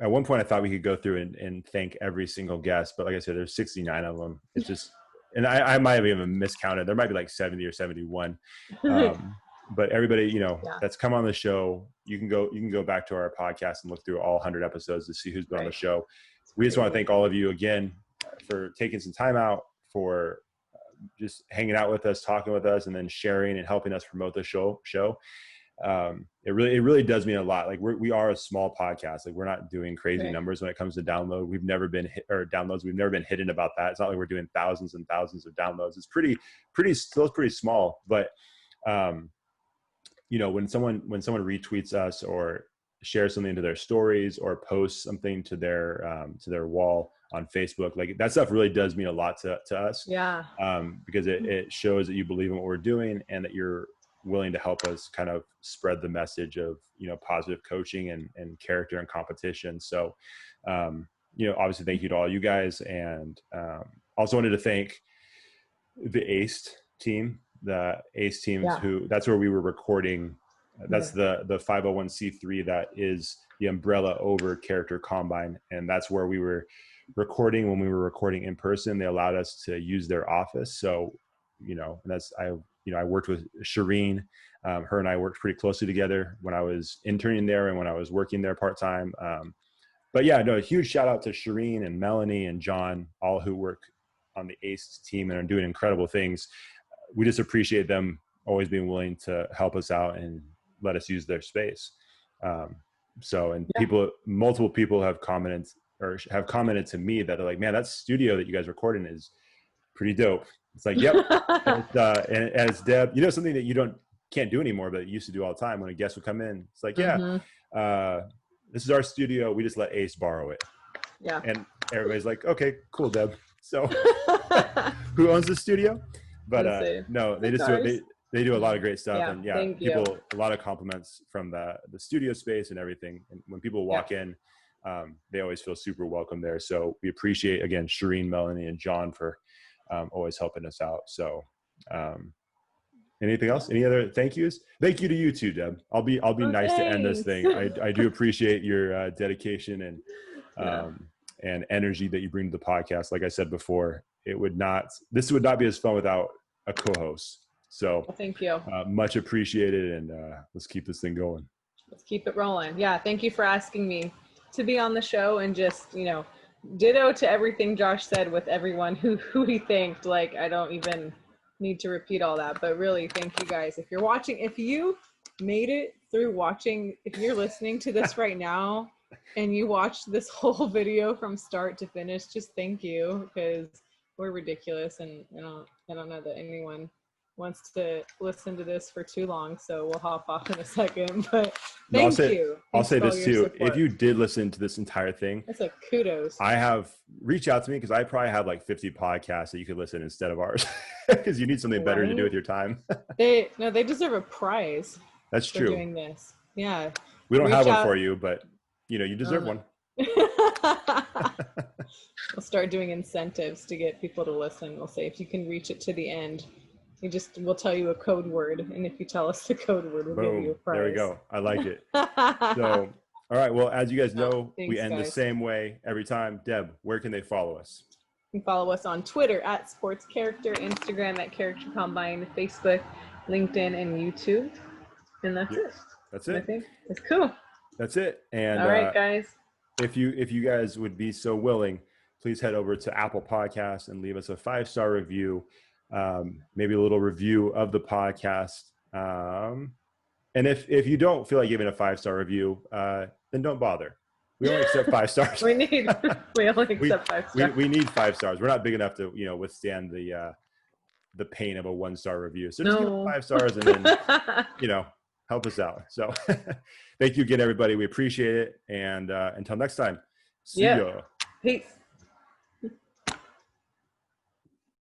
at one point I thought we could go through and thank every single guest, but like I said, there's 69 of them. It's just, and I might have even miscounted. There might be like 70 or 71. But everybody, that's come on the show, you can go back to our podcast and look through all 100 episodes to see who's been on the show. We just want to thank all of you again for taking some time out, for just hanging out with us, talking with us, and then sharing and helping us promote the show. It really does mean a lot. Like we are a small podcast. Like we're not doing crazy numbers when it comes to downloads. We've never been hidden about that. It's not like we're doing thousands and thousands of downloads. It's still pretty small. But when someone retweets us or share something to their stories or post something to their wall on Facebook, like that stuff really does mean a lot to us.
Yeah.
Because it shows that you believe in what we're doing and that you're willing to help us kind of spread the message of, positive coaching and character and competition. So, obviously thank you to all you guys. And also wanted to thank the ACE team, who that's where we were recording. That's the 501c3 that is the umbrella over Character Combine. And that's where we were recording when we were recording in person. They allowed us to use their office. So, and that's, I worked with Shireen. Her and I worked pretty closely together when I was interning there and when I was working there part-time. But yeah, no, a huge shout out to Shireen and Melanie and John, all who work on the ACE team and are doing incredible things. We just appreciate them always being willing to help us out and let us use their space. Multiple people have commented to me that they're like, man, that studio that you guys record in is pretty dope. It's like, yep. And as Deb, something that you can't do anymore, but you used to do all the time when a guest would come in. It's like, this is our studio. We just let ACE borrow it.
Yeah.
And everybody's like, okay, cool, Deb. So who owns the studio? But no, they just do it. They do a lot of great stuff.
Yeah,
and people, a lot of compliments from the studio space and everything. And when people walk in, they always feel super welcome there. So we appreciate, again, Shireen, Melanie, and John for always helping us out. So anything else? Any other thank yous? Thank you to you too, Deb. I'll be nice to end this thing. I do appreciate your dedication and energy that you bring to the podcast. Like I said before, this would not be as fun without a co-host. So
thank you.
Much appreciated. And let's keep this thing going.
Let's keep it rolling. Yeah. Thank you for asking me to be on the show, and just, ditto to everything Josh said with everyone who he thanked. Like, I don't even need to repeat all that, but really thank you guys. If you're watching, if you made it through watching, if you're listening to this right now and you watched this whole video from start to finish, just thank you, because we're ridiculous, and I don't know that anyone wants to listen to this for too long, so we'll hop off in a second. But thank you.
I'll say this too. If you did listen to this entire thing,
that's a kudos.
Reach out to me, because I probably have like 50 podcasts that you could listen instead of ours, because you need something better to do with your time.
They deserve a prize.
That's
for
true.
Doing this, yeah.
We don't have one for you, but you deserve one.
We'll start doing incentives to get people to listen. We'll say, if you can reach it to the end, we'll tell you a code word, and if you tell us the code word, we'll give you a prize.
There we go. I like it. So, all right. Well, as you guys know, we end the same way every time. Deb, where can they follow us?
You can follow us on Twitter at Sports Character, Instagram at Character Combine, Facebook, LinkedIn, and YouTube. And that's it.
That's it.
I think it's cool.
That's it. And
all right, guys.
If you guys would be so willing, please head over to Apple Podcasts and leave us a 5-star review. Maybe a little review of the podcast. And if you don't feel like giving a 5-star review, then don't bother. We only accept 5 stars.
we only accept 5 stars.
We need 5 stars. We're not big enough to withstand the pain of a 1-star review. So just give it 5 stars, and then help us out. So thank you again, everybody. We appreciate it. And until next time, see ya.
Peace.